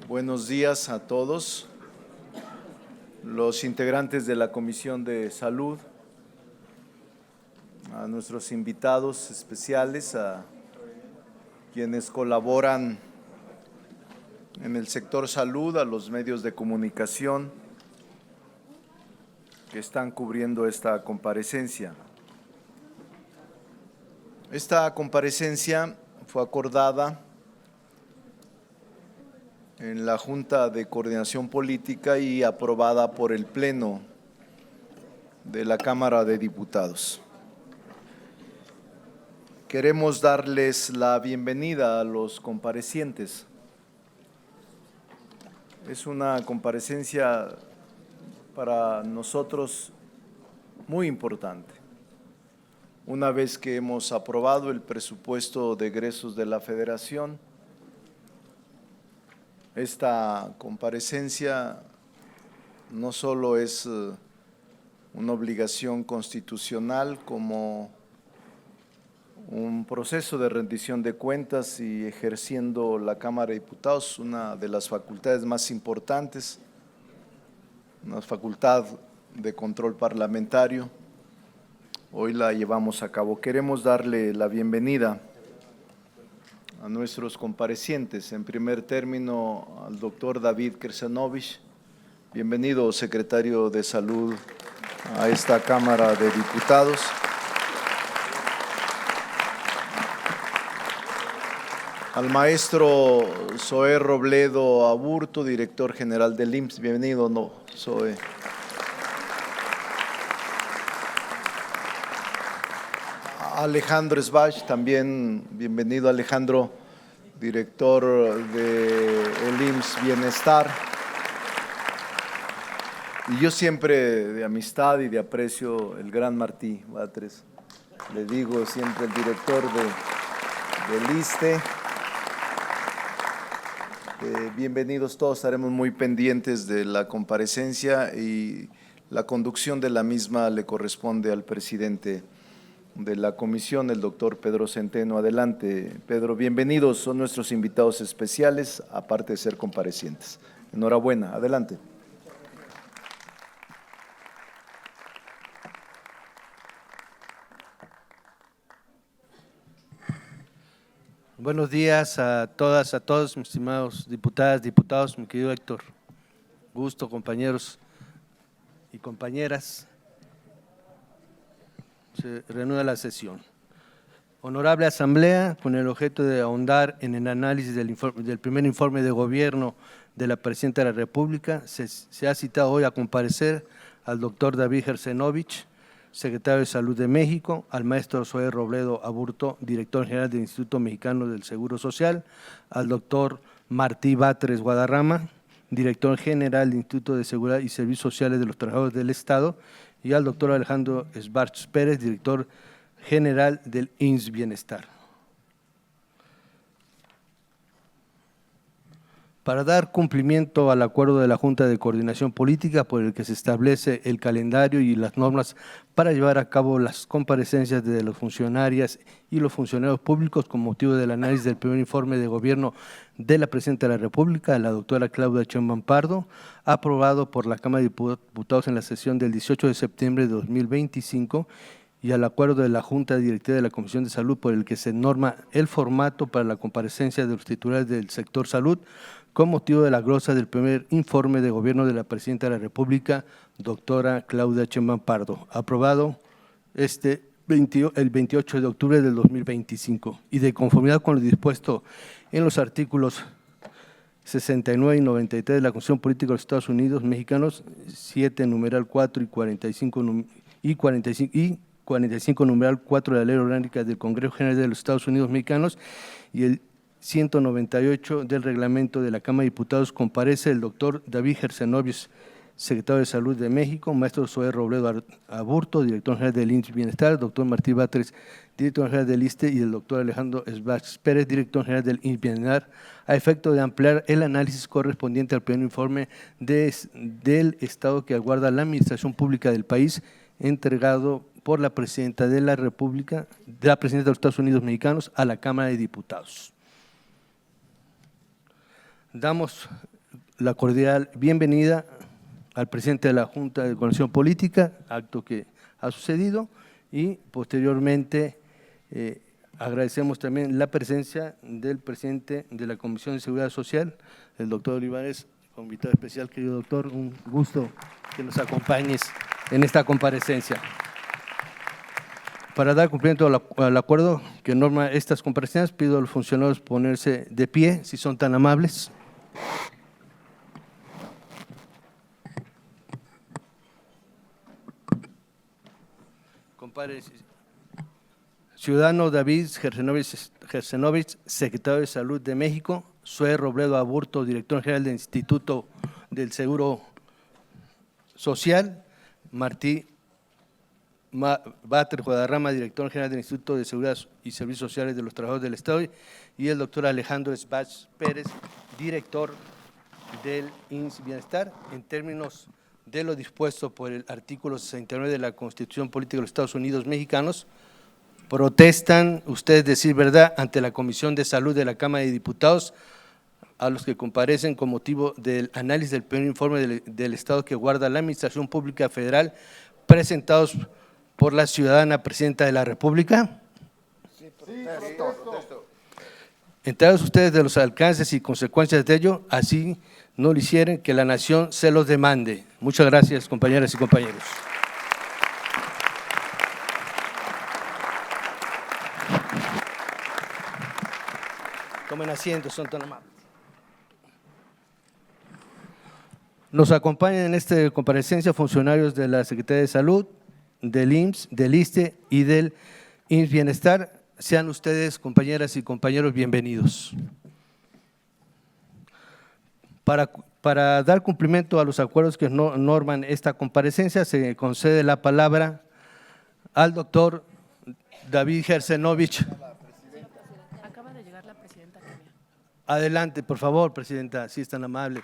Buenos días a todos, los integrantes de la Comisión de Salud, a nuestros invitados especiales, a quienes colaboran en el sector salud, a los medios de comunicación que están cubriendo esta comparecencia. Esta comparecencia fue acordada en la Junta de Coordinación Política y aprobada por el Pleno de la Cámara de Diputados. Queremos darles la bienvenida a los comparecientes. Es una comparecencia para nosotros muy importante. Una vez que hemos aprobado el presupuesto de egresos de la Federación, esta comparecencia no solo es una obligación constitucional como un proceso de rendición de cuentas y ejerciendo la Cámara de Diputados, una de las facultades más importantes, una facultad de control parlamentario, hoy la llevamos a cabo. Queremos darle la bienvenida a nuestros comparecientes. En primer término, al doctor David Krsanovich. Bienvenido, secretario de Salud, a esta Cámara de Diputados. Al maestro Zoé Robledo Aburto, director general del IMSS. Bienvenido, Zoé. Alejandro Sbach, también bienvenido Alejandro, director del IMSS Bienestar. Y yo siempre de amistad y de aprecio, el gran Martí Batres, le digo siempre el director del ISSSTE. Bienvenidos todos, estaremos muy pendientes de la comparecencia y la conducción de la misma le corresponde al presidente de la comisión, el doctor Pedro Centeno. Adelante, Pedro. Bienvenidos, son nuestros invitados especiales, aparte de ser comparecientes. Enhorabuena, adelante. Buenos días a todas, a todos, mis estimados diputadas, diputados, mi querido Héctor. Gusto, compañeros y compañeras. Se reanuda la sesión. Honorable Asamblea, con el objeto de ahondar en el análisis del primer informe de gobierno de la Presidenta de la República, se ha citado hoy a comparecer al doctor David Krsanovich, secretario de Salud de México, al maestro Zoé Robledo Aburto, director general del Instituto Mexicano del Seguro Social, al doctor Martí Batres Guadarrama, director general del Instituto de Seguridad y Servicios Sociales de los Trabajadores del Estado, y al doctor Alejandro Sbach Pérez, director general del IMSS Bienestar. Para dar cumplimiento al acuerdo de la Junta de Coordinación Política por el que se establece el calendario y las normas para llevar a cabo las comparecencias de las funcionarias y los funcionarios públicos con motivo del análisis del primer informe de gobierno de la Presidenta de la República, la doctora Claudia Sheinbaum Pardo, aprobado por la Cámara de Diputados en la sesión del 18 de septiembre de 2025, y al acuerdo de la Junta Directiva de la Comisión de Salud por el que se norma el formato para la comparecencia de los titulares del sector salud con motivo de la glosa del primer informe de gobierno de la Presidenta de la República, doctora Claudia Sheinbaum Pardo, aprobado el 28 de octubre del 2025 y de conformidad con lo dispuesto en los artículos 69 y 93 de la Constitución Política de los Estados Unidos Mexicanos, 7 numeral 4 y 45 numeral 4 de la Ley Orgánica del Congreso General de los Estados Unidos Mexicanos y el 198 del reglamento de la Cámara de Diputados, comparece el doctor David Krsanovich, secretario de Salud de México, maestro Zoé Robledo Aburto, director general del IMSS Bienestar, doctor Martí Batres, director general del ISSSTE, y el doctor Alejandro Sbach Pérez, director general del IMSS Bienestar, a efecto de ampliar el análisis correspondiente al primer informe del estado que aguarda la administración pública del país, entregado por la Presidenta de la República, de la Presidenta de los Estados Unidos Mexicanos, a la Cámara de Diputados. Damos la cordial bienvenida al presidente de la Junta de Coordinación Política, acto que ha sucedido, y posteriormente agradecemos también la presencia del presidente de la Comisión de Seguridad Social, el doctor Olivares, como invitado especial. Querido doctor, un gusto que nos acompañes en esta comparecencia. Para dar cumplimiento al acuerdo que norma estas comparecencias, pido a los funcionarios ponerse de pie, si son tan amables. Compadre, ciudadano David Gersenovich, secretario de Salud de México; Zoe Robledo Aburto, director general del Instituto del Seguro Social; Martí Bater Guadarrama, director general del Instituto de Seguridad y Servicios Sociales de los Trabajadores del Estado; y el doctor Alejandro Sbach Pérez, director del IMSS Bienestar. En términos de lo dispuesto por el artículo 69 de la Constitución Política de los Estados Unidos Mexicanos, protestan ustedes decir verdad ante la Comisión de Salud de la Cámara de Diputados, a los que comparecen con motivo del análisis del primer informe del Estado que guarda la Administración Pública Federal, presentados por la ciudadana Presidenta de la República. Sí, protesto. Enterados ustedes de los alcances y consecuencias de ello, así no lo hicieren, que la nación se los demande. Muchas gracias, compañeras y compañeros. Tomen asiento, son tan amables. Nos acompañan en esta comparecencia funcionarios de la Secretaría de Salud, del IMSS, del ISSSTE y del IMSS Bienestar. Sean ustedes, compañeras y compañeros, bienvenidos. Para dar cumplimiento a los acuerdos que norman esta comparecencia, se concede la palabra al doctor David Gersenovich. Acaba de llegar la presidenta Kenia. Adelante, por favor, presidenta, si es tan amable.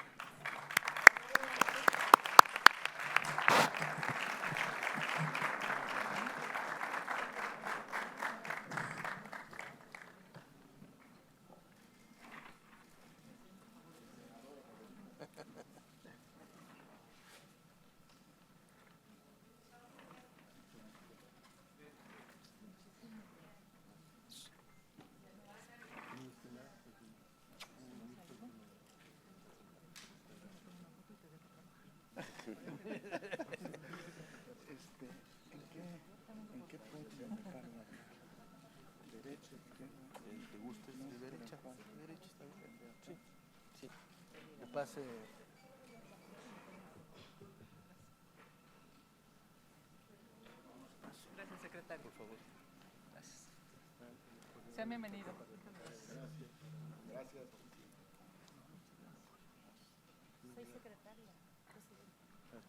Pase. Gracias, secretario. Por favor. Gracias. Sea bienvenido. Gracias. Soy secretaria, presidenta.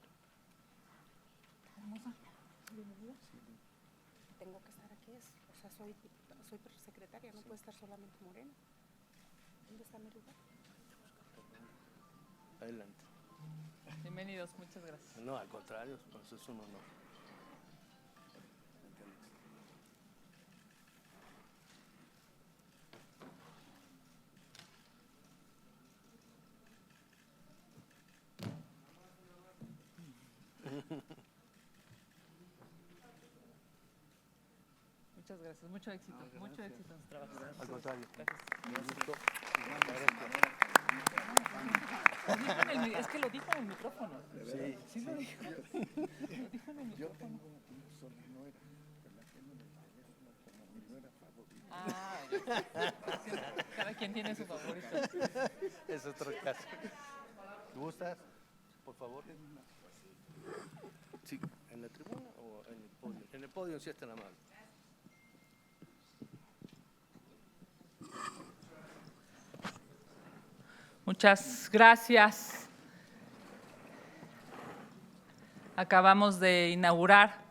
Hermosa, bienvenida. Tengo que estar aquí, soy secretaria, no puedo estar solamente morena. ¿Dónde está mi lugar? Adelante. Bienvenidos, muchas gracias. No, al contrario, pues es un honor. Muchas gracias, mucho éxito, mucho éxito en su trabajo. Al contrario. Gracias. Es que lo dijo en el micrófono. Sí, sí lo dijo. Lo dijo en el micrófono. Cada quien tiene su favorito. Es otro caso. ¿Gustas? Por favor. Sí, ¿en la tribuna o en el podio? En el podio, si es tan amable. Muchas gracias. Acabamos de inaugurar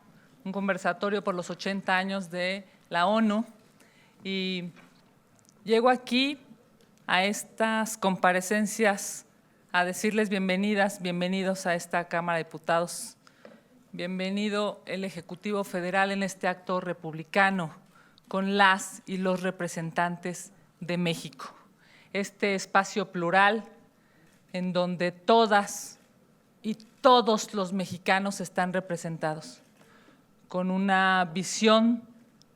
un conversatorio por los 80 años de la ONU y llego aquí a estas comparecencias a decirles bienvenidas, bienvenidos a esta Cámara de Diputados. Bienvenido el Ejecutivo Federal en este acto republicano con las y los representantes de México. Este espacio plural en donde todas y todos los mexicanos están representados, con una visión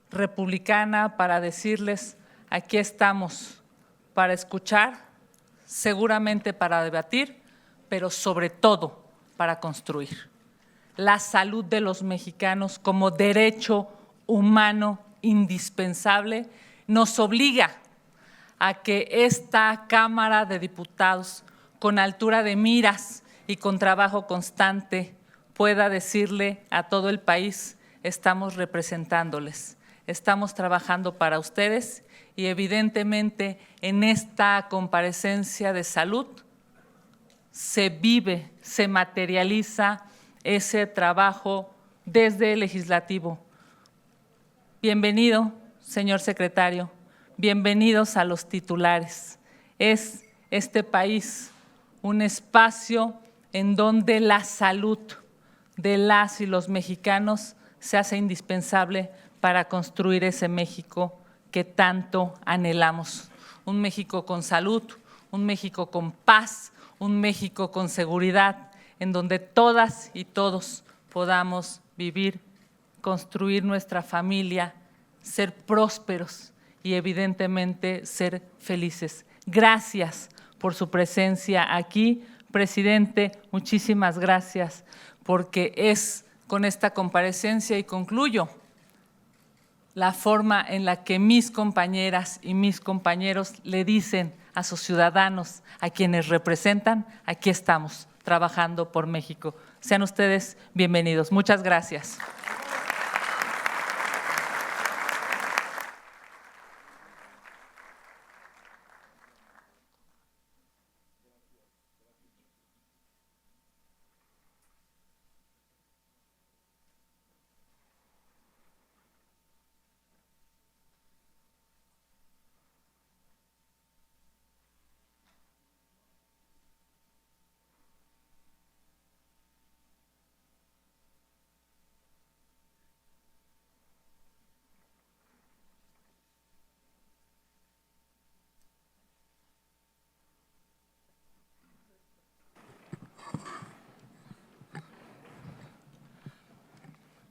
republicana para decirles: aquí estamos para escuchar, seguramente para debatir, pero sobre todo para construir. La salud de los mexicanos como derecho humano indispensable nos obliga a que esta Cámara de Diputados, con altura de miras y con trabajo constante, pueda decirle a todo el país: estamos representándoles, estamos trabajando para ustedes, y evidentemente en esta comparecencia de salud se vive, se materializa ese trabajo desde el legislativo. Bienvenido, señor secretario, bienvenidos a los titulares. Es este país un espacio en donde la salud de las y los mexicanos se hace indispensable para construir ese México que tanto anhelamos. Un México con salud, un México con paz, un México con seguridad, en donde todas y todos podamos vivir, construir nuestra familia, ser prósperos y evidentemente ser felices. Gracias por su presencia aquí, presidente, muchísimas gracias, porque es con esta comparecencia, y concluyo, la forma en la que mis compañeras y mis compañeros le dicen a sus ciudadanos, a quienes representan: aquí estamos trabajando por México. Sean ustedes bienvenidos. Muchas gracias.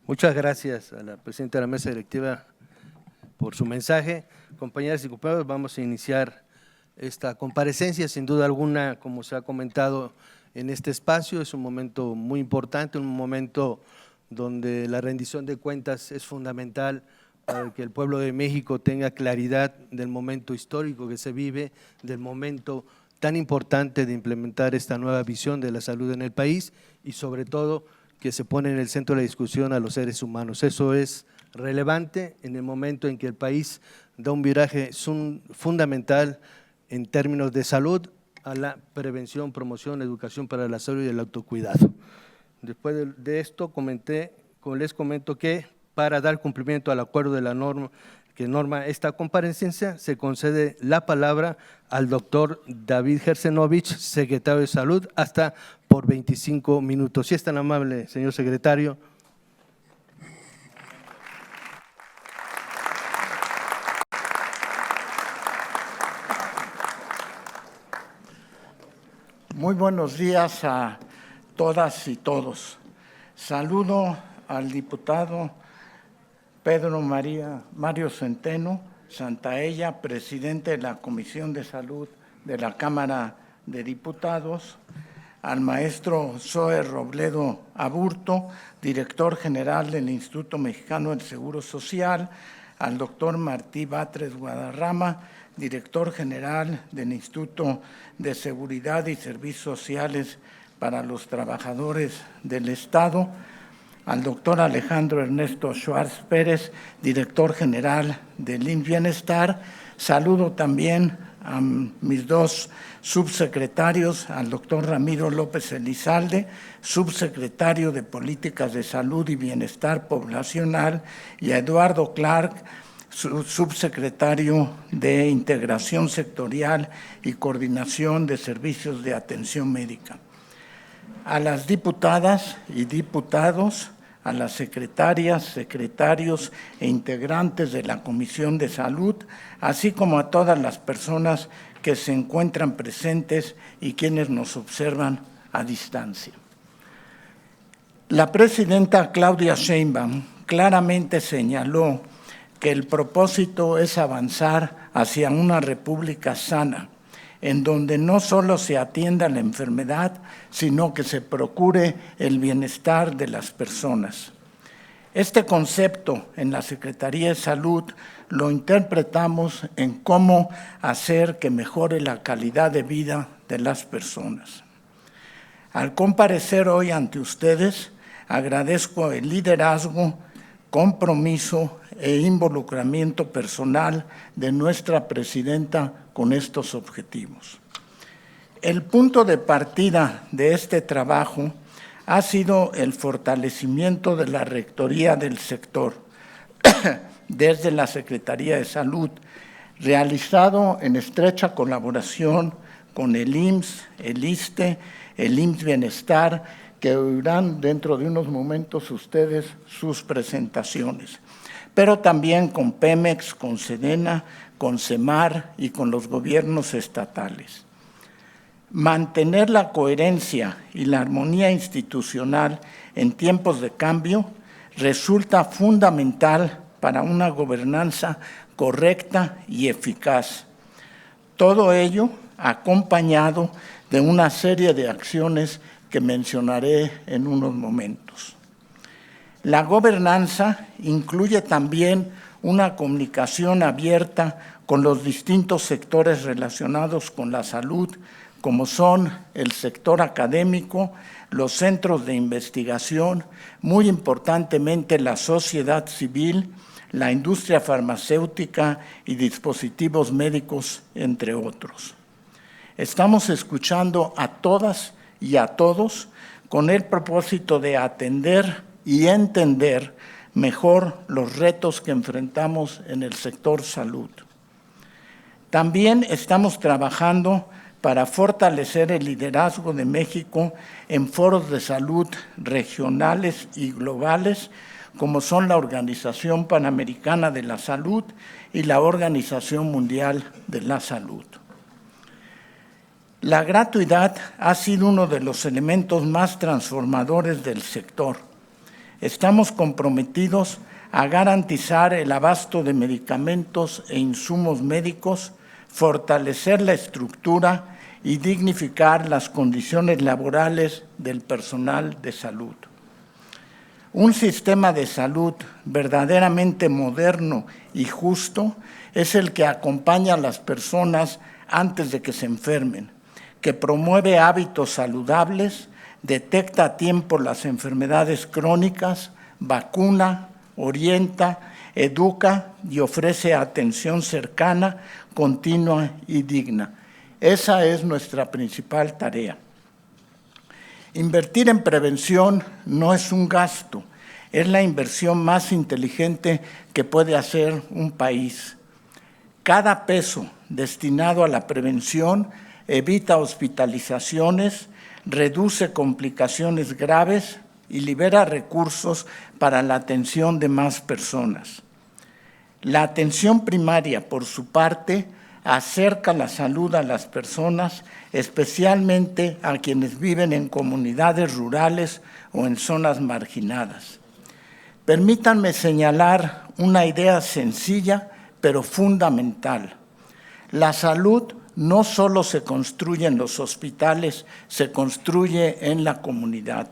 Muchas gracias a la presidenta de la mesa directiva por su mensaje. Compañeras y compañeros, vamos a iniciar esta comparecencia. Sin duda alguna, como se ha comentado en este espacio, es un momento muy importante, un momento donde la rendición de cuentas es fundamental para que el pueblo de México tenga claridad del momento histórico que se vive, del momento tan importante de implementar esta nueva visión de la salud en el país y sobre todo que se pone en el centro de la discusión a los seres humanos. Eso es relevante en el momento en que el país da un viraje fundamental en términos de salud a la prevención, promoción, educación para la salud y el autocuidado. Después de esto les comento que para dar cumplimiento al acuerdo de la norma que norma esta comparecencia, se concede la palabra al doctor David Gersenovich, secretario de Salud, hasta por 25 minutos. Si es tan amable, señor secretario. Muy buenos días a todas y todos. Saludo al diputado Pedro Mario Centeno Santaella, presidente de la Comisión de Salud de la Cámara de Diputados, al maestro Zoe Robledo Aburto, director general del Instituto Mexicano del Seguro Social, al doctor Martí Batres Guadarrama, director general del Instituto de Seguridad y Servicios Sociales para los Trabajadores del Estado, al doctor Alejandro Ernesto Schwartz Pérez, director general del IMSS Bienestar. Saludo también a mis dos subsecretarios, al doctor Ramiro López Elizalde, subsecretario de Políticas de Salud y Bienestar Poblacional, y a Eduardo Clark, subsecretario de Integración Sectorial y Coordinación de Servicios de Atención Médica. A las diputadas y diputados, a las secretarias, secretarios e integrantes de la Comisión de Salud, así como a todas las personas que se encuentran presentes y quienes nos observan a distancia. La presidenta Claudia Sheinbaum claramente señaló que el propósito es avanzar hacia una república sana, en donde no solo se atienda la enfermedad, sino que se procure el bienestar de las personas. Este concepto en la Secretaría de Salud lo interpretamos en cómo hacer que mejore la calidad de vida de las personas. Al comparecer hoy ante ustedes, agradezco el liderazgo, compromiso e involucramiento personal de nuestra presidenta con estos objetivos. El punto de partida de este trabajo ha sido el fortalecimiento de la rectoría del sector desde la Secretaría de Salud, realizado en estrecha colaboración con el IMSS, el ISSSTE, el IMSS Bienestar, que oirán dentro de unos momentos ustedes sus presentaciones, pero también con Pemex, con Sedena, con Semar y con los gobiernos estatales. Mantener la coherencia y la armonía institucional en tiempos de cambio resulta fundamental para una gobernanza correcta y eficaz. Todo ello acompañado de una serie de acciones que mencionaré en unos momentos. La gobernanza incluye también una comunicación abierta con los distintos sectores relacionados con la salud, como son el sector académico, los centros de investigación, muy importantemente la sociedad civil, la industria farmacéutica y dispositivos médicos, entre otros. Estamos escuchando a todas y a todos con el propósito de atender y entender mejor los retos que enfrentamos en el sector salud. También estamos trabajando para fortalecer el liderazgo de México en foros de salud regionales y globales, como son la Organización Panamericana de la Salud y la Organización Mundial de la Salud. La gratuidad ha sido uno de los elementos más transformadores del sector. Estamos comprometidos a garantizar el abasto de medicamentos e insumos médicos, fortalecer la estructura y dignificar las condiciones laborales del personal de salud. Un sistema de salud verdaderamente moderno y justo es el que acompaña a las personas antes de que se enfermen, que promueve hábitos saludables, detecta a tiempo las enfermedades crónicas, vacuna, orienta, educa y ofrece atención cercana, continua y digna. Esa es nuestra principal tarea. Invertir en prevención no es un gasto, es la inversión más inteligente que puede hacer un país. Cada peso destinado a la prevención evita hospitalizaciones, reduce complicaciones graves y libera recursos para la atención de más personas. La atención primaria, por su parte, acerca la salud a las personas, especialmente a quienes viven en comunidades rurales o en zonas marginadas. Permítanme señalar una idea sencilla, pero fundamental. La salud no solo se construye en los hospitales, se construye en la comunidad.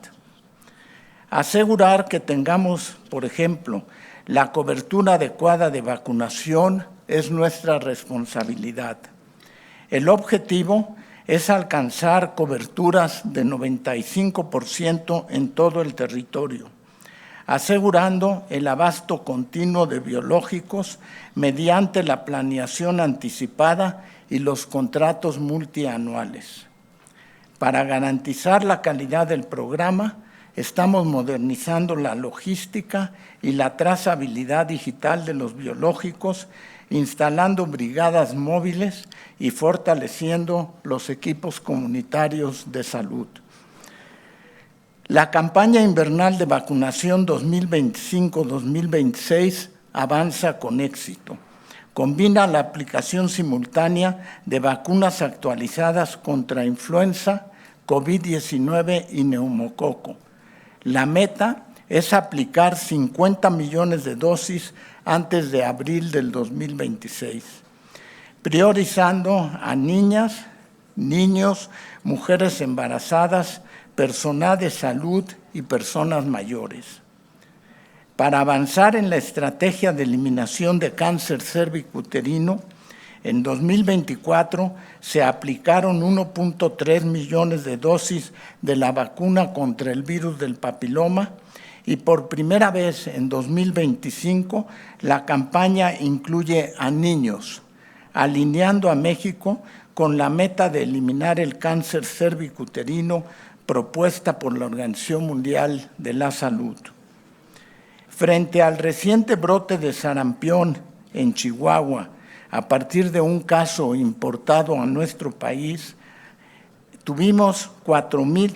Asegurar que tengamos, por ejemplo, la cobertura adecuada de vacunación es nuestra responsabilidad. El objetivo es alcanzar coberturas de 95% en todo el territorio, asegurando el abasto continuo de biológicos mediante la planeación anticipada y los contratos multianuales. Para garantizar la calidad del programa, estamos modernizando la logística y la trazabilidad digital de los biológicos, instalando brigadas móviles y fortaleciendo los equipos comunitarios de salud. La campaña invernal de vacunación 2025-2026 avanza con éxito. combina la aplicación simultánea de vacunas actualizadas contra influenza, COVID-19 y neumococo. La meta es aplicar 50 millones de dosis antes de abril del 2026, priorizando a niñas, niños, mujeres embarazadas, personal de salud y personas mayores. Para avanzar en la estrategia de eliminación de cáncer cervicuterino, en 2024 se aplicaron 1.3 millones de dosis de la vacuna contra el virus del papiloma y por primera vez en 2025 la campaña incluye a niños, alineando a México con la meta de eliminar el cáncer cervicuterino propuesta por la Organización Mundial de la Salud. Frente al reciente brote de sarampión en Chihuahua, a partir de un caso importado a nuestro país,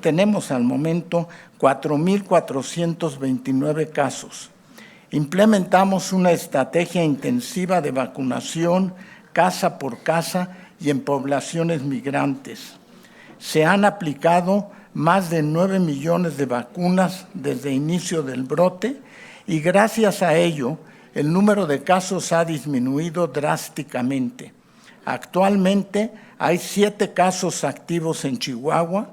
tenemos al momento 4.429 casos. Implementamos una estrategia intensiva de vacunación casa por casa y en poblaciones migrantes. Se han aplicado más de 9 millones de vacunas desde el inicio del brote y gracias a ello, el número de casos ha disminuido drásticamente. Actualmente hay 7 casos activos en Chihuahua,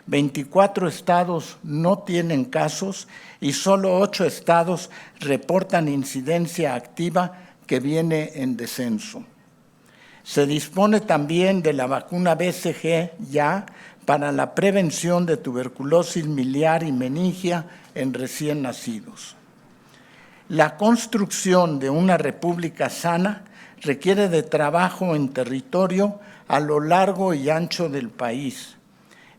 24 estados no tienen casos y solo 8 estados reportan incidencia activa que viene en descenso. Se dispone también de la vacuna BCG ya para la prevención de tuberculosis miliar y meningia en recién nacidos. La construcción de una república sana requiere de trabajo en territorio a lo largo y ancho del país.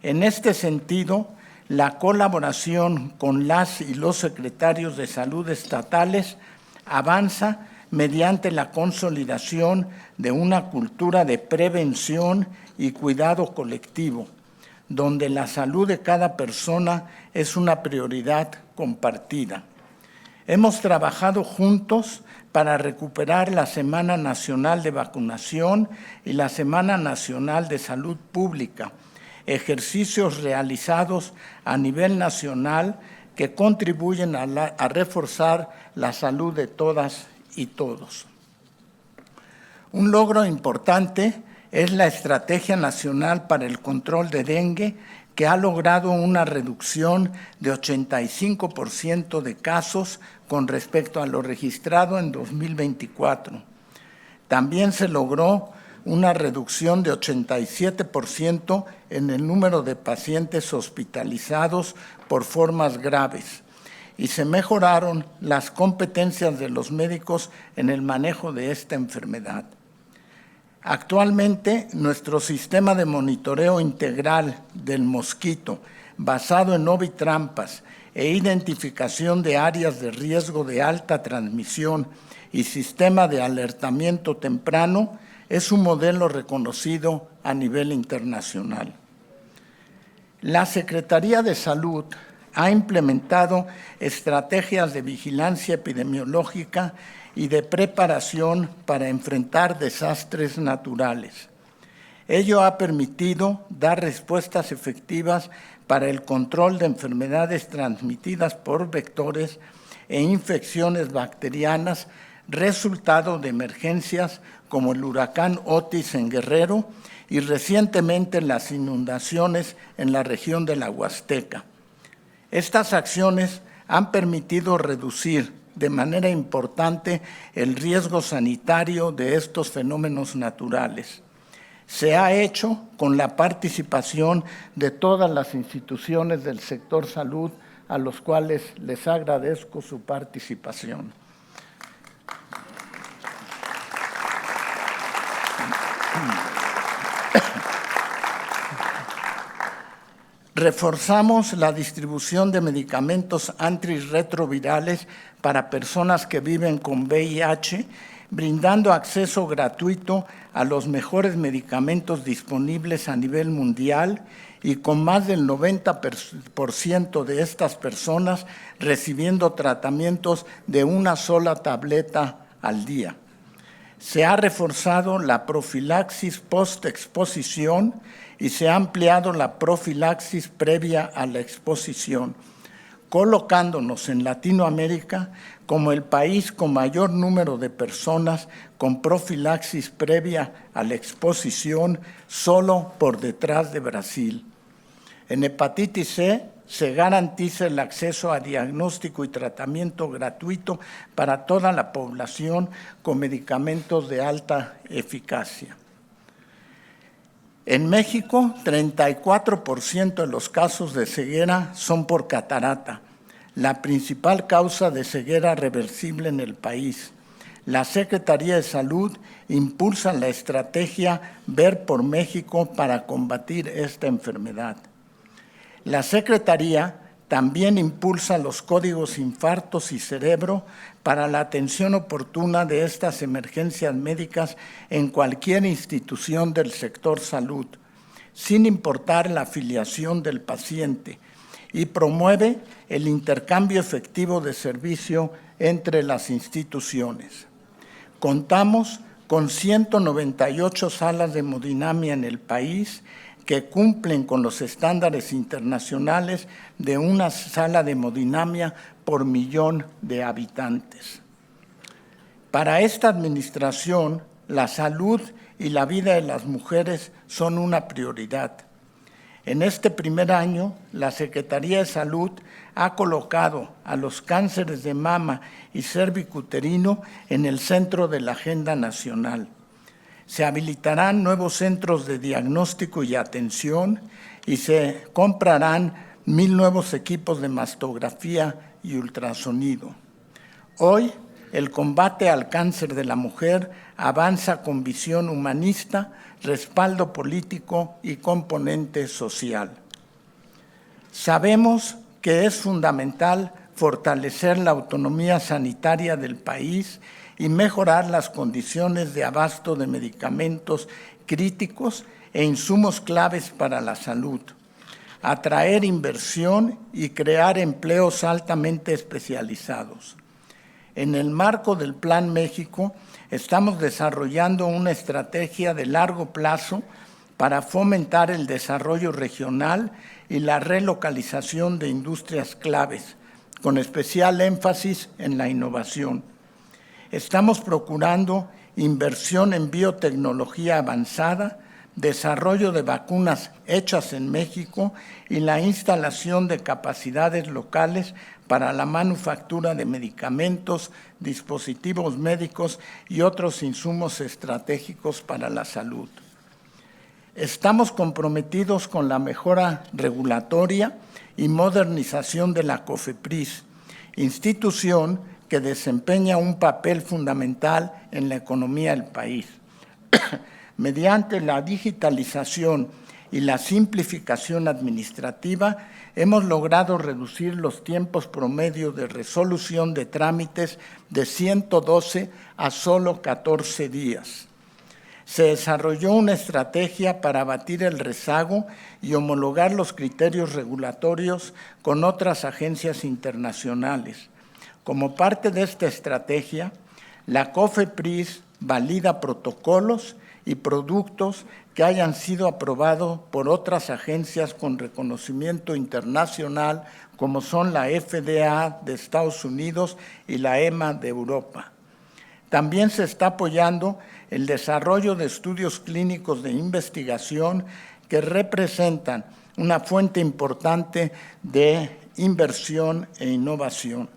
En este sentido, la colaboración con las y los secretarios de salud estatales avanza mediante la consolidación de una cultura de prevención y cuidado colectivo, donde la salud de cada persona es una prioridad compartida. Hemos trabajado juntos para recuperar la Semana Nacional de Vacunación y la Semana Nacional de Salud Pública, ejercicios realizados a nivel nacional que contribuyen a reforzar la salud de todas y todos. Un logro importante es la Estrategia Nacional para el Control de Dengue, que ha logrado una reducción de 85% de casos con respecto a lo registrado en 2024. También se logró una reducción de 87% en el número de pacientes hospitalizados por formas graves y se mejoraron las competencias de los médicos en el manejo de esta enfermedad. Actualmente, nuestro sistema de monitoreo integral del mosquito, basado en ovitrampas e identificación de áreas de riesgo de alta transmisión y sistema de alertamiento temprano, es un modelo reconocido a nivel internacional. La Secretaría de Salud ha implementado estrategias de vigilancia epidemiológica y de preparación para enfrentar desastres naturales. Ello ha permitido dar respuestas efectivas para el control de enfermedades transmitidas por vectores e infecciones bacterianas, resultado de emergencias como el huracán Otis en Guerrero y recientemente las inundaciones en la región de la Huasteca. Estas acciones han permitido reducir de manera importante el riesgo sanitario de estos fenómenos naturales. Se ha hecho con la participación de todas las instituciones del sector salud, a los cuales les agradezco su participación. Reforzamos la distribución de medicamentos antirretrovirales para personas que viven con VIH, brindando acceso gratuito a los mejores medicamentos disponibles a nivel mundial y con más del 90% de estas personas recibiendo tratamientos de una sola tableta al día. Se ha reforzado la profilaxis post-exposición y se ha ampliado la profilaxis previa a la exposición, colocándonos en Latinoamérica como el país con mayor número de personas con profilaxis previa a la exposición, solo por detrás de Brasil. En hepatitis C se garantiza el acceso a diagnóstico y tratamiento gratuito para toda la población con medicamentos de alta eficacia. En México, 34% de los casos de ceguera son por catarata, la principal causa de ceguera reversible en el país. La Secretaría de Salud impulsa la estrategia Ver por México para combatir esta enfermedad. La Secretaría también impulsa los códigos infartos y cerebro para la atención oportuna de estas emergencias médicas en cualquier institución del sector salud, sin importar la afiliación del paciente, y promueve el intercambio efectivo de servicio entre las instituciones. Contamos con 198 salas de hemodinamia en el país que cumplen con los estándares internacionales de una sala de hemodinamia por millón de habitantes. Para esta administración, la salud y la vida de las mujeres son una prioridad. En este primer año, la Secretaría de Salud ha colocado a los cánceres de mama y cervicuterino en el centro de la agenda nacional. Se habilitarán nuevos centros de diagnóstico y atención y se comprarán 1,000 nuevos equipos de mastografía y ultrasonido. Hoy, el combate al cáncer de la mujer avanza con visión humanista, respaldo político y componente social. Sabemos que es fundamental fortalecer la autonomía sanitaria del país y mejorar las condiciones de abasto de medicamentos críticos e insumos claves para la salud, atraer inversión y crear empleos altamente especializados. En el marco del Plan México, estamos desarrollando una estrategia de largo plazo para fomentar el desarrollo regional y la relocalización de industrias claves, con especial énfasis en la innovación. Estamos procurando inversión en biotecnología avanzada, desarrollo de vacunas hechas en México y la instalación de capacidades locales para la manufactura de medicamentos, dispositivos médicos y otros insumos estratégicos para la salud. Estamos comprometidos con la mejora regulatoria y modernización de la COFEPRIS, institución que desempeña un papel fundamental en la economía del país. Mediante la digitalización y la simplificación administrativa, hemos logrado reducir los tiempos promedio de resolución de trámites de 112 a solo 14 días. Se desarrolló una estrategia para abatir el rezago y homologar los criterios regulatorios con otras agencias internacionales. Como parte de esta estrategia, la COFEPRIS valida protocolos y productos que hayan sido aprobados por otras agencias con reconocimiento internacional, como son la FDA de Estados Unidos y la EMA de Europa. También se está apoyando el desarrollo de estudios clínicos de investigación que representan una fuente importante de inversión e innovación.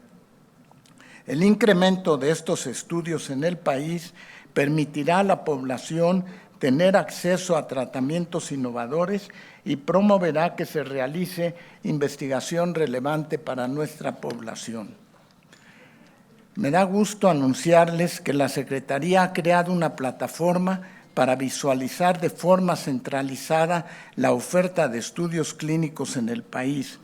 El incremento de estos estudios en el país permitirá a la población tener acceso a tratamientos innovadores y promoverá que se realice investigación relevante para nuestra población. Me da gusto anunciarles que la Secretaría ha creado una plataforma para visualizar de forma centralizada la oferta de estudios clínicos en el país,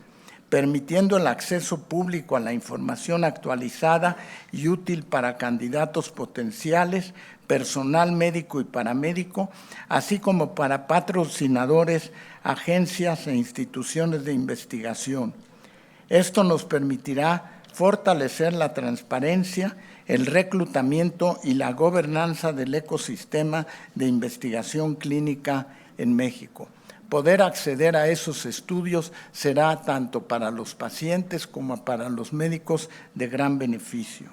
permitiendo el acceso público a la información actualizada y útil para candidatos potenciales, personal médico y paramédico, así como para patrocinadores, agencias e instituciones de investigación. Esto nos permitirá fortalecer la transparencia, el reclutamiento y la gobernanza del ecosistema de investigación clínica en México. Poder acceder a esos estudios será tanto para los pacientes como para los médicos de gran beneficio.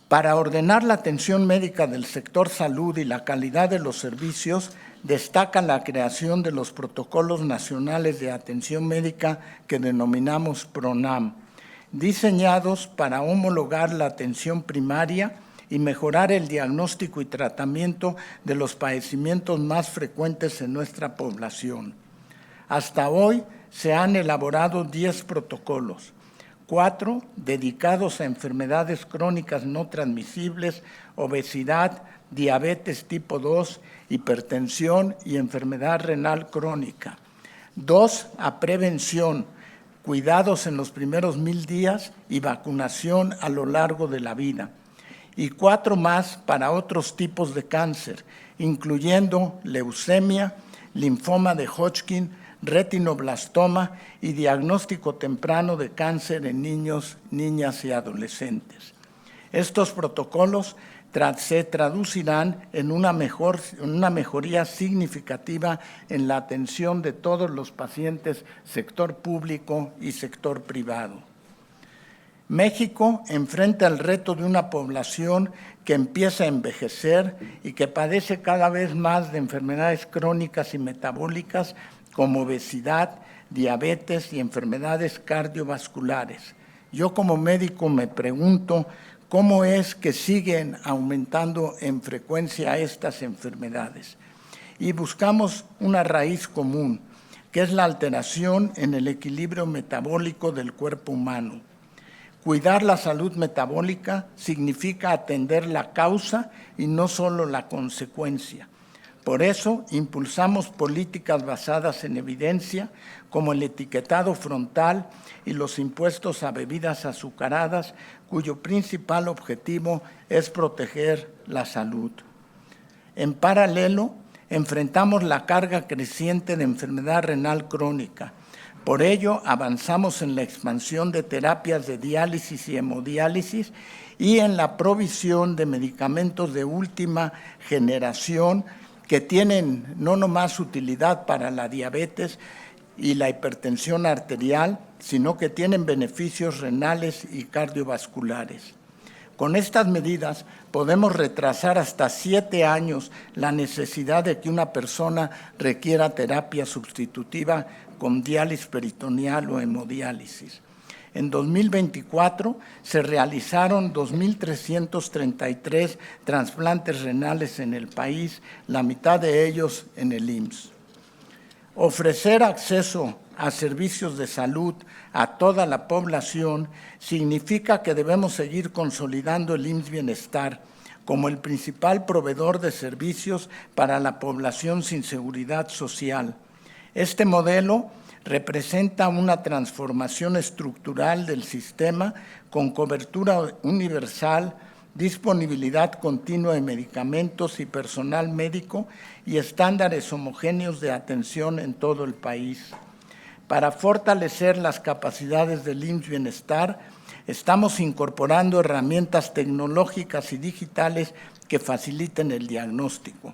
Para ordenar la atención médica del sector salud y la calidad de los servicios, destaca la creación de los protocolos nacionales de atención médica que denominamos PRONAM, diseñados para homologar la atención primaria y mejorar el diagnóstico y tratamiento de los padecimientos más frecuentes en nuestra población. Hasta hoy se han elaborado 10 protocolos, 4 dedicados a enfermedades crónicas no transmisibles, obesidad, diabetes tipo 2, hipertensión y enfermedad renal crónica, 2 a prevención, cuidados en los primeros 1000 días y vacunación a lo largo de la vida, y 4 más para otros tipos de cáncer, incluyendo leucemia, linfoma de Hodgkin, retinoblastoma y diagnóstico temprano de cáncer en niños, niñas y adolescentes. Estos protocolos se traducirán en una mejoría significativa en la atención de todos los pacientes, sector público y sector privado. México enfrenta el reto de una población que empieza a envejecer y que padece cada vez más de enfermedades crónicas y metabólicas como obesidad, diabetes y enfermedades cardiovasculares. Yo como médico me pregunto cómo es que siguen aumentando en frecuencia estas enfermedades. Y buscamos una raíz común, que es la alteración en el equilibrio metabólico del cuerpo humano. Cuidar la salud metabólica significa atender la causa y no solo la consecuencia. Por eso, impulsamos políticas basadas en evidencia, como el etiquetado frontal y los impuestos a bebidas azucaradas, cuyo principal objetivo es proteger la salud. En paralelo, enfrentamos la carga creciente de enfermedad renal crónica. Por ello, avanzamos en la expansión de terapias de diálisis y hemodiálisis y en la provisión de medicamentos de última generación que tienen no nomás utilidad para la diabetes y la hipertensión arterial, sino que tienen beneficios renales y cardiovasculares. Con estas medidas podemos retrasar hasta 7 años la necesidad de que una persona requiera terapia sustitutiva con diálisis peritoneal o hemodiálisis. En 2024 se realizaron 2.333 trasplantes renales en el país, la mitad de ellos en el IMSS. Ofrecer acceso a servicios de salud a toda la población significa que debemos seguir consolidando el IMSS Bienestar como el principal proveedor de servicios para la población sin seguridad social. Este modelo representa una transformación estructural del sistema con cobertura universal, disponibilidad continua de medicamentos y personal médico y estándares homogéneos de atención en todo el país. Para fortalecer las capacidades del IMSS Bienestar, estamos incorporando herramientas tecnológicas y digitales que faciliten el diagnóstico.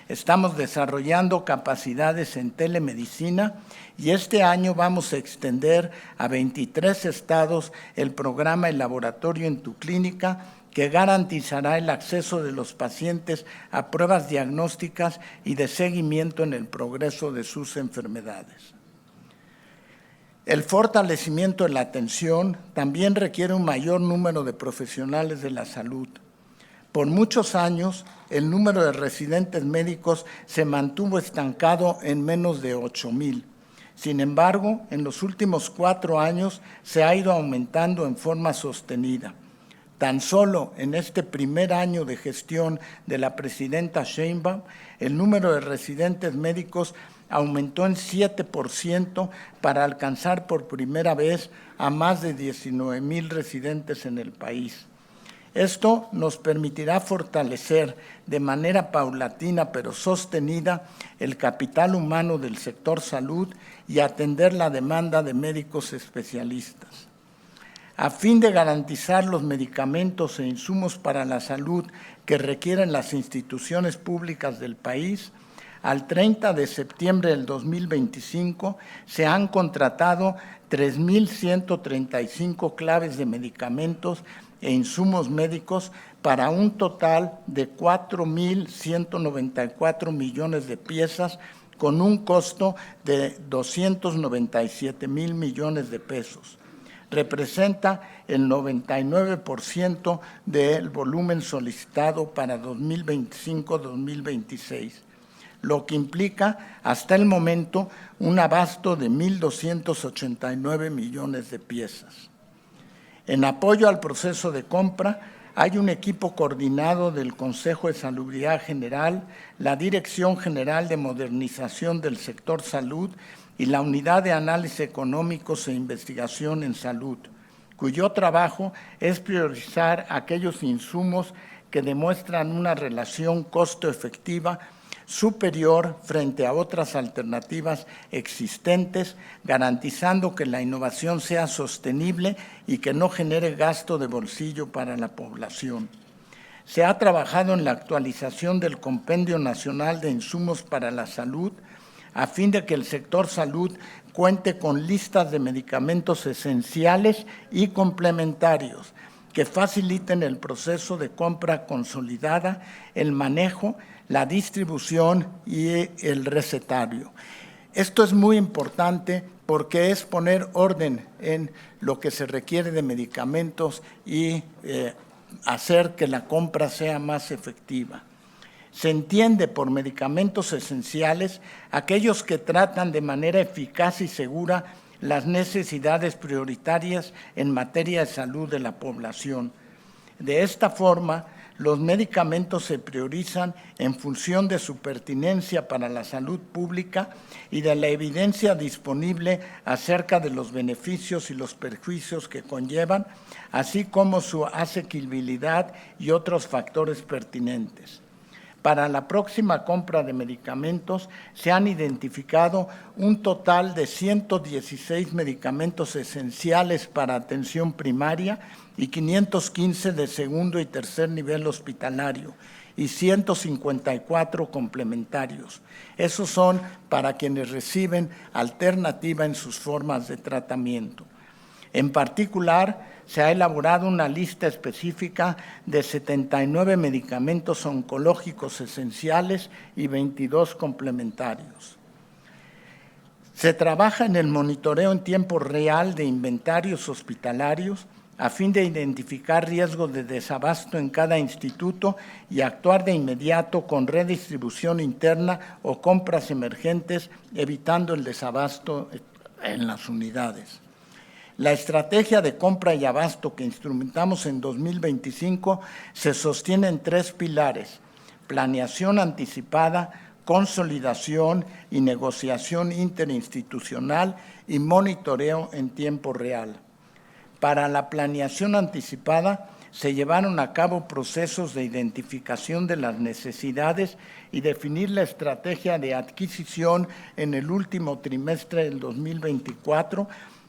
Estamos desarrollando capacidades en telemedicina y este año vamos a extender a 23 estados el programa El Laboratorio en tu Clínica, que garantizará el acceso de los pacientes a pruebas diagnósticas y de seguimiento en el progreso de sus enfermedades. El fortalecimiento de la atención también requiere un mayor número de profesionales de la salud. Por muchos años, el número de residentes médicos se mantuvo estancado en menos de 8,000. Sin embargo, en los últimos 4 años se ha ido aumentando en forma sostenida. Tan solo en este primer año de gestión de la presidenta Sheinbaum, el número de residentes médicos aumentó en 7% para alcanzar por primera vez a más de 19,000 residentes en el país. Esto nos permitirá fortalecer de manera paulatina pero sostenida el capital humano del sector salud y atender la demanda de médicos especialistas. A fin de garantizar los medicamentos e insumos para la salud que requieren las instituciones públicas del país, al 30 de septiembre del 2025 se han contratado 3,135 claves de medicamentos e insumos médicos para un total de 4,194 millones de piezas con un costo de 297,000 millones de pesos. Representa el 99% del volumen solicitado para 2025-2026, lo que implica hasta el momento un abasto de 1,289 millones de piezas. En apoyo al proceso de compra, hay un equipo coordinado del Consejo de Salubridad General, la Dirección General de Modernización del Sector Salud y la Unidad de Análisis Económicos e Investigación en Salud, cuyo trabajo es priorizar aquellos insumos que demuestran una relación costo-efectiva superior frente a otras alternativas existentes, garantizando que la innovación sea sostenible y que no genere gasto de bolsillo para la población. Se ha trabajado en la actualización del Compendio Nacional de Insumos para la Salud, a fin de que el sector salud cuente con listas de medicamentos esenciales y complementarios que faciliten el proceso de compra consolidada, el manejo, la distribución y el recetario. Esto es muy importante porque es poner orden en lo que se requiere de medicamentos y hacer que la compra sea más efectiva. Se entiende por medicamentos esenciales aquellos que tratan de manera eficaz y segura las necesidades prioritarias en materia de salud de la población. De esta forma, los medicamentos se priorizan en función de su pertinencia para la salud pública y de la evidencia disponible acerca de los beneficios y los perjuicios que conllevan, así como su asequibilidad y otros factores pertinentes. Para la próxima compra de medicamentos se han identificado un total de 116 medicamentos esenciales para atención primaria y 515 de segundo y tercer nivel hospitalario y 154 complementarios. Esos son para quienes reciben alternativa en sus formas de tratamiento. En particular, se ha elaborado una lista específica de 79 medicamentos oncológicos esenciales y 22 complementarios. Se trabaja en el monitoreo en tiempo real de inventarios hospitalarios a fin de identificar riesgos de desabasto en cada instituto y actuar de inmediato con redistribución interna o compras emergentes, evitando el desabasto en las unidades. La estrategia de compra y abasto que instrumentamos en 2025 se sostiene en 3 pilares: planeación anticipada, consolidación y negociación interinstitucional y monitoreo en tiempo real. Para la planeación anticipada se llevaron a cabo procesos de identificación de las necesidades y definir la estrategia de adquisición en el último trimestre del 2024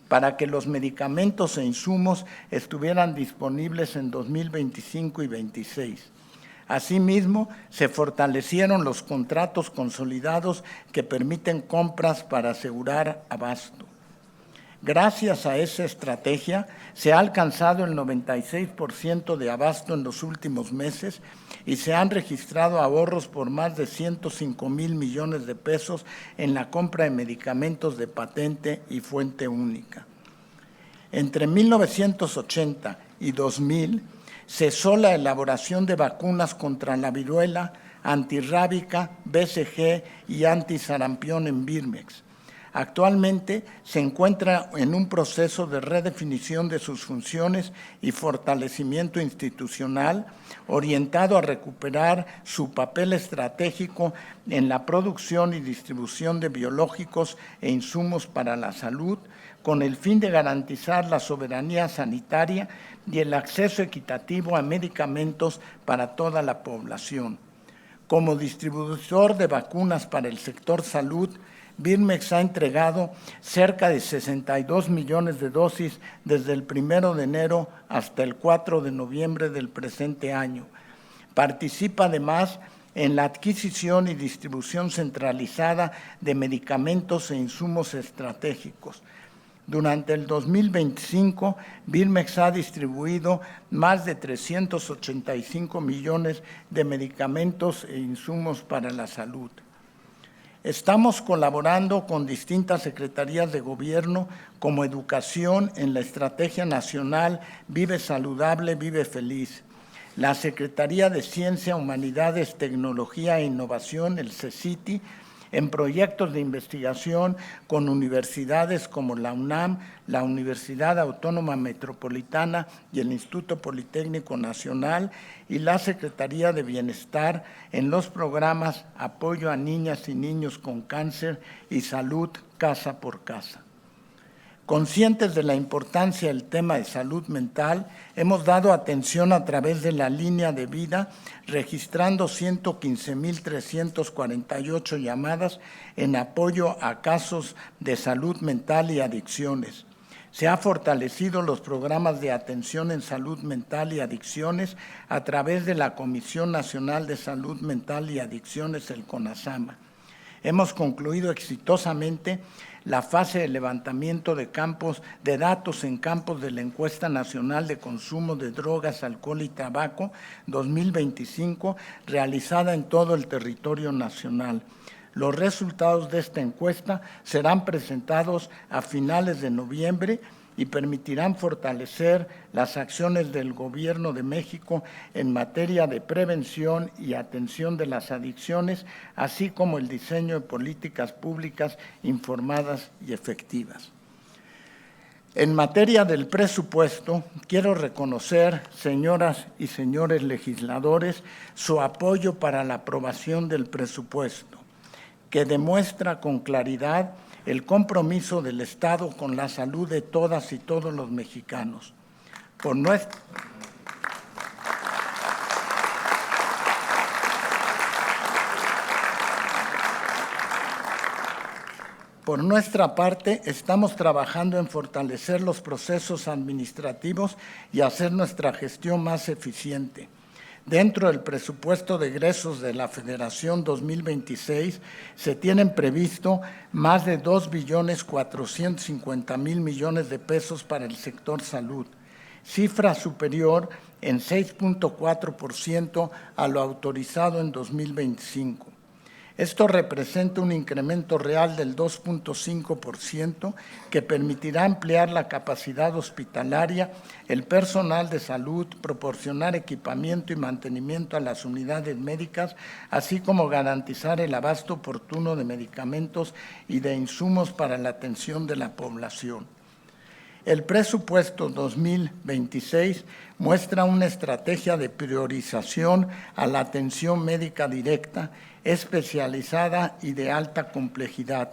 para que los medicamentos e insumos estuvieran disponibles en 2025 y 2026. Asimismo, se fortalecieron los contratos consolidados que permiten compras para asegurar abasto. Gracias a esa estrategia, se ha alcanzado el 96% de abasto en los últimos meses y se han registrado ahorros por más de 105,000 millones de pesos en la compra de medicamentos de patente y fuente única. Entre 1980 y 2000, cesó la elaboración de vacunas contra la viruela, antirrábica, BCG y antisarampión en Birmex. Actualmente se encuentra en un proceso de redefinición de sus funciones y fortalecimiento institucional orientado a recuperar su papel estratégico en la producción y distribución de biológicos e insumos para la salud, con el fin de garantizar la soberanía sanitaria y el acceso equitativo a medicamentos para toda la población. Como distribuidor de vacunas para el sector salud, Birmex ha entregado cerca de 62 millones de dosis desde el 1 de enero hasta el 4 de noviembre del presente año. Participa además en la adquisición y distribución centralizada de medicamentos e insumos estratégicos. Durante el 2025, Birmex ha distribuido más de 385 millones de medicamentos e insumos para la salud. Estamos colaborando con distintas secretarías de gobierno como Educación en la Estrategia Nacional Vive Saludable, Vive Feliz, la Secretaría de Ciencia, Humanidades, Tecnología e Innovación, el CECITI, en proyectos de investigación con universidades como la UNAM, la Universidad Autónoma Metropolitana y el Instituto Politécnico Nacional, y la Secretaría de Bienestar en los programas Apoyo a Niñas y Niños con Cáncer y Salud Casa por Casa. Conscientes de la importancia del tema de salud mental, hemos dado atención a través de la línea de vida, registrando 115,348 llamadas en apoyo a casos de salud mental y adicciones. Se ha fortalecido los programas de atención en salud mental y adicciones a través de la Comisión Nacional de Salud Mental y Adicciones, el CONASAMA. Hemos concluido exitosamente la fase de levantamiento de datos en campos de la Encuesta Nacional de Consumo de Drogas, Alcohol y Tabaco 2025, realizada en todo el territorio nacional. Los resultados de esta encuesta serán presentados a finales de noviembre y permitirán fortalecer las acciones del Gobierno de México en materia de prevención y atención de las adicciones, así como el diseño de políticas públicas informadas y efectivas. En materia del presupuesto, quiero reconocer, señoras y señores legisladores, su apoyo para la aprobación del presupuesto, que demuestra con claridad el compromiso del Estado con la salud de todas y todos los mexicanos. Por nuestra parte, estamos trabajando en fortalecer los procesos administrativos y hacer nuestra gestión más eficiente. Dentro del presupuesto de egresos de la Federación 2026 se tienen previsto más de 2,450,000 millones de pesos para el sector salud, cifra superior en 6.4% a lo autorizado en 2025. Esto representa un incremento real del 2.5% que permitirá ampliar la capacidad hospitalaria, el personal de salud, proporcionar equipamiento y mantenimiento a las unidades médicas, así como garantizar el abasto oportuno de medicamentos y de insumos para la atención de la población. El presupuesto 2026 muestra una estrategia de priorización a la atención médica directa, especializada y de alta complejidad,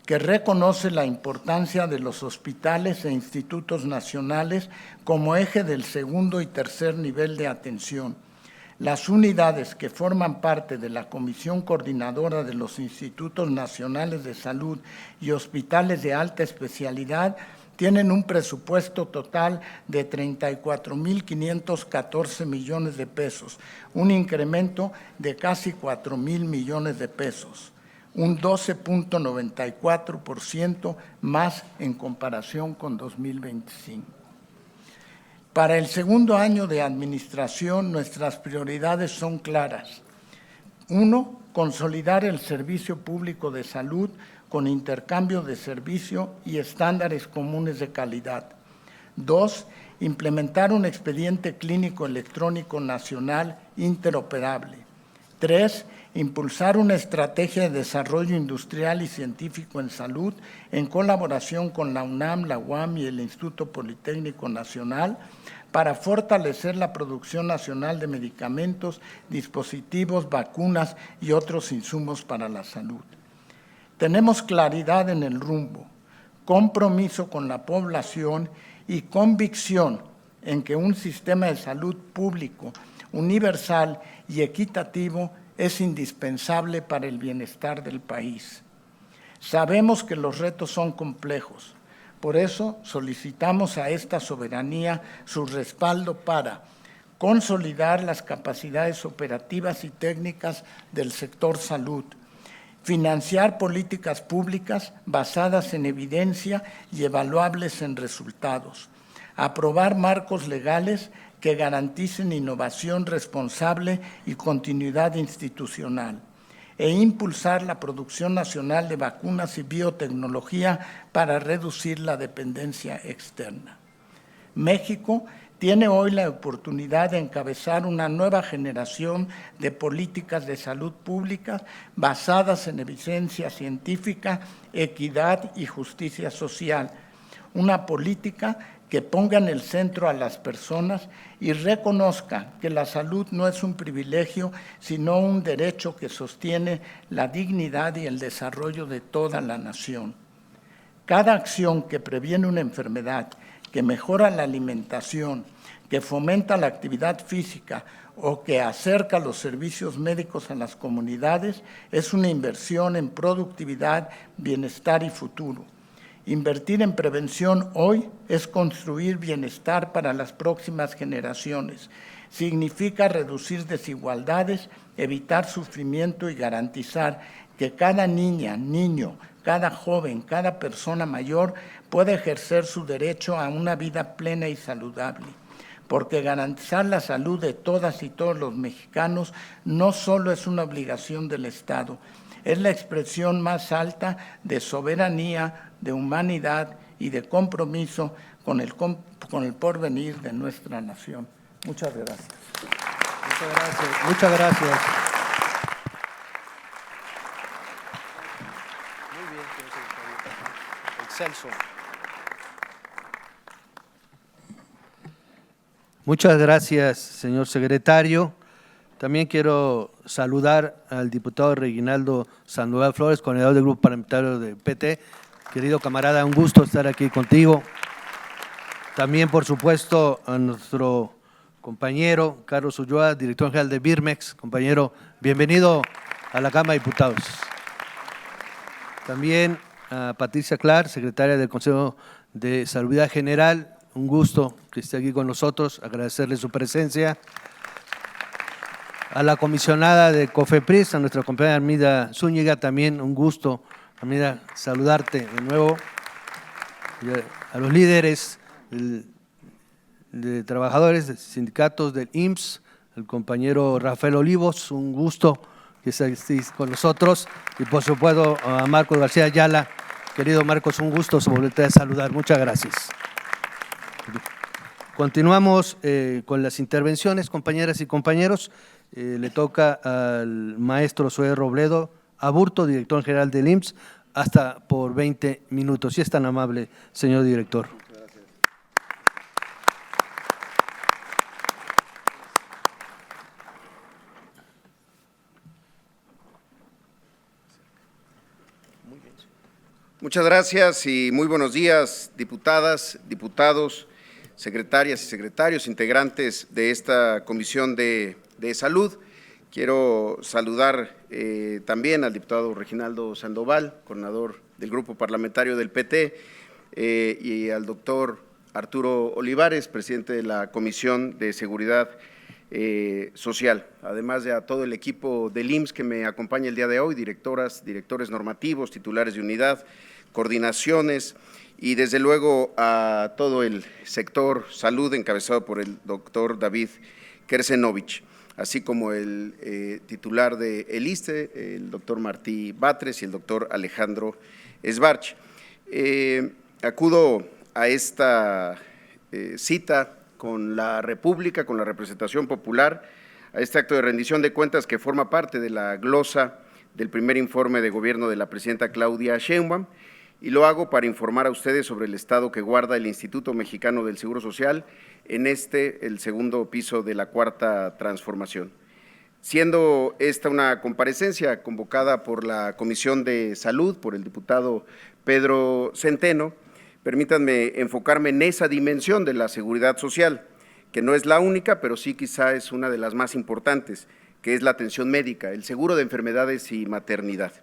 que reconoce la importancia de los hospitales e institutos nacionales como eje del segundo y tercer nivel de atención. Las unidades que forman parte de la Comisión Coordinadora de los Institutos Nacionales de Salud y hospitales de alta especialidad tienen un presupuesto total de 34,514 millones de pesos, un incremento de casi 4,000 millones de pesos, un 12.94% más en comparación con 2025. Para el segundo año de administración, nuestras prioridades son claras. 1. Consolidar el servicio público de salud con intercambio de servicio y estándares comunes de calidad. 2. Implementar un expediente clínico electrónico nacional interoperable. 3. Impulsar una estrategia de desarrollo industrial y científico en salud en colaboración con la UNAM, la UAM y el Instituto Politécnico Nacional para fortalecer la producción nacional de medicamentos, dispositivos, vacunas y otros insumos para la salud. Tenemos claridad en el rumbo, compromiso con la población y convicción en que un sistema de salud público, universal y equitativo es indispensable para el bienestar del país. Sabemos que los retos son complejos. Por eso solicitamos a esta soberanía su respaldo para consolidar las capacidades operativas y técnicas del sector salud, financiar políticas públicas basadas en evidencia y evaluables en resultados, aprobar marcos legales que garanticen innovación responsable y continuidad institucional, e impulsar la producción nacional de vacunas y biotecnología para reducir la dependencia externa. México tiene hoy la oportunidad de encabezar una nueva generación de políticas de salud pública basadas en evidencia científica, equidad y justicia social. Una política que ponga en el centro a las personas y reconozca que la salud no es un privilegio, sino un derecho que sostiene la dignidad y el desarrollo de toda la nación. Cada acción que previene una enfermedad, que mejora la alimentación, que fomenta la actividad física o que acerca los servicios médicos a las comunidades es una inversión en productividad, bienestar y futuro. Invertir en prevención hoy es construir bienestar para las próximas generaciones. Significa reducir desigualdades, evitar sufrimiento y garantizar que cada niña, niño, cada joven, cada persona mayor pueda ejercer su derecho a una vida plena y saludable. Porque garantizar la salud de todas y todos los mexicanos no solo es una obligación del Estado, es la expresión más alta de soberanía, de humanidad y de compromiso con el porvenir de nuestra nación. Muchas gracias. Muchas gracias. Muchas gracias. Muy bien, señor secretario. Excelso. Muchas gracias, señor secretario. También quiero saludar al diputado Reginaldo Sandoval Flores, coordinador del Grupo Parlamentario del PT. Querido camarada, un gusto estar aquí contigo. También, por supuesto, a nuestro compañero Carlos Ulloa, director general de Birmex. Compañero, bienvenido a la Cámara de Diputados. También a Patricia Clark, secretaria del Consejo de Salubridad General. Un gusto que esté aquí con nosotros, agradecerle su presencia. A la comisionada de COFEPRIS, a nuestra compañera Armida Zúñiga, también un gusto, Armida, saludarte de nuevo. Y a los líderes de trabajadores, de sindicatos del IMSS, el compañero Rafael Olivos, un gusto que estés con nosotros. Y por supuesto a Marcos García Ayala. Querido Marcos, un gusto volverte a saludar. Muchas gracias. Continuamos con las intervenciones, compañeras y compañeros. Le toca al maestro Zoé Robledo Aburto, director general del IMSS, hasta por 20 minutos. Si es tan amable, señor director. Muchas gracias y muy buenos días, diputadas, diputados, secretarias y secretarios, integrantes de esta Comisión de Salud. Quiero saludar también al diputado Reginaldo Sandoval, coordinador del Grupo Parlamentario del PT, y al doctor Arturo Olivares, presidente de la Comisión de Seguridad Social, además de a todo el equipo del IMSS que me acompaña el día de hoy, directoras, directores normativos, titulares de unidad, coordinaciones y desde luego a todo el sector salud encabezado por el doctor David Kersenovich, así como el titular de el ISSSTE, el doctor Martí Batres y el doctor Alejandro Esbarch. Acudo a esta cita con la República, con la representación popular, a este acto de rendición de cuentas que forma parte de la glosa del primer informe de gobierno de la presidenta Claudia Sheinbaum, y lo hago para informar a ustedes sobre el estado que guarda el Instituto Mexicano del Seguro Social en el segundo piso de la Cuarta Transformación. Siendo esta una comparecencia convocada por la Comisión de Salud, por el diputado Pedro Centeno, permítanme enfocarme en esa dimensión de la seguridad social, que no es la única, pero sí quizá es una de las más importantes, que es la atención médica, el seguro de enfermedades y maternidad.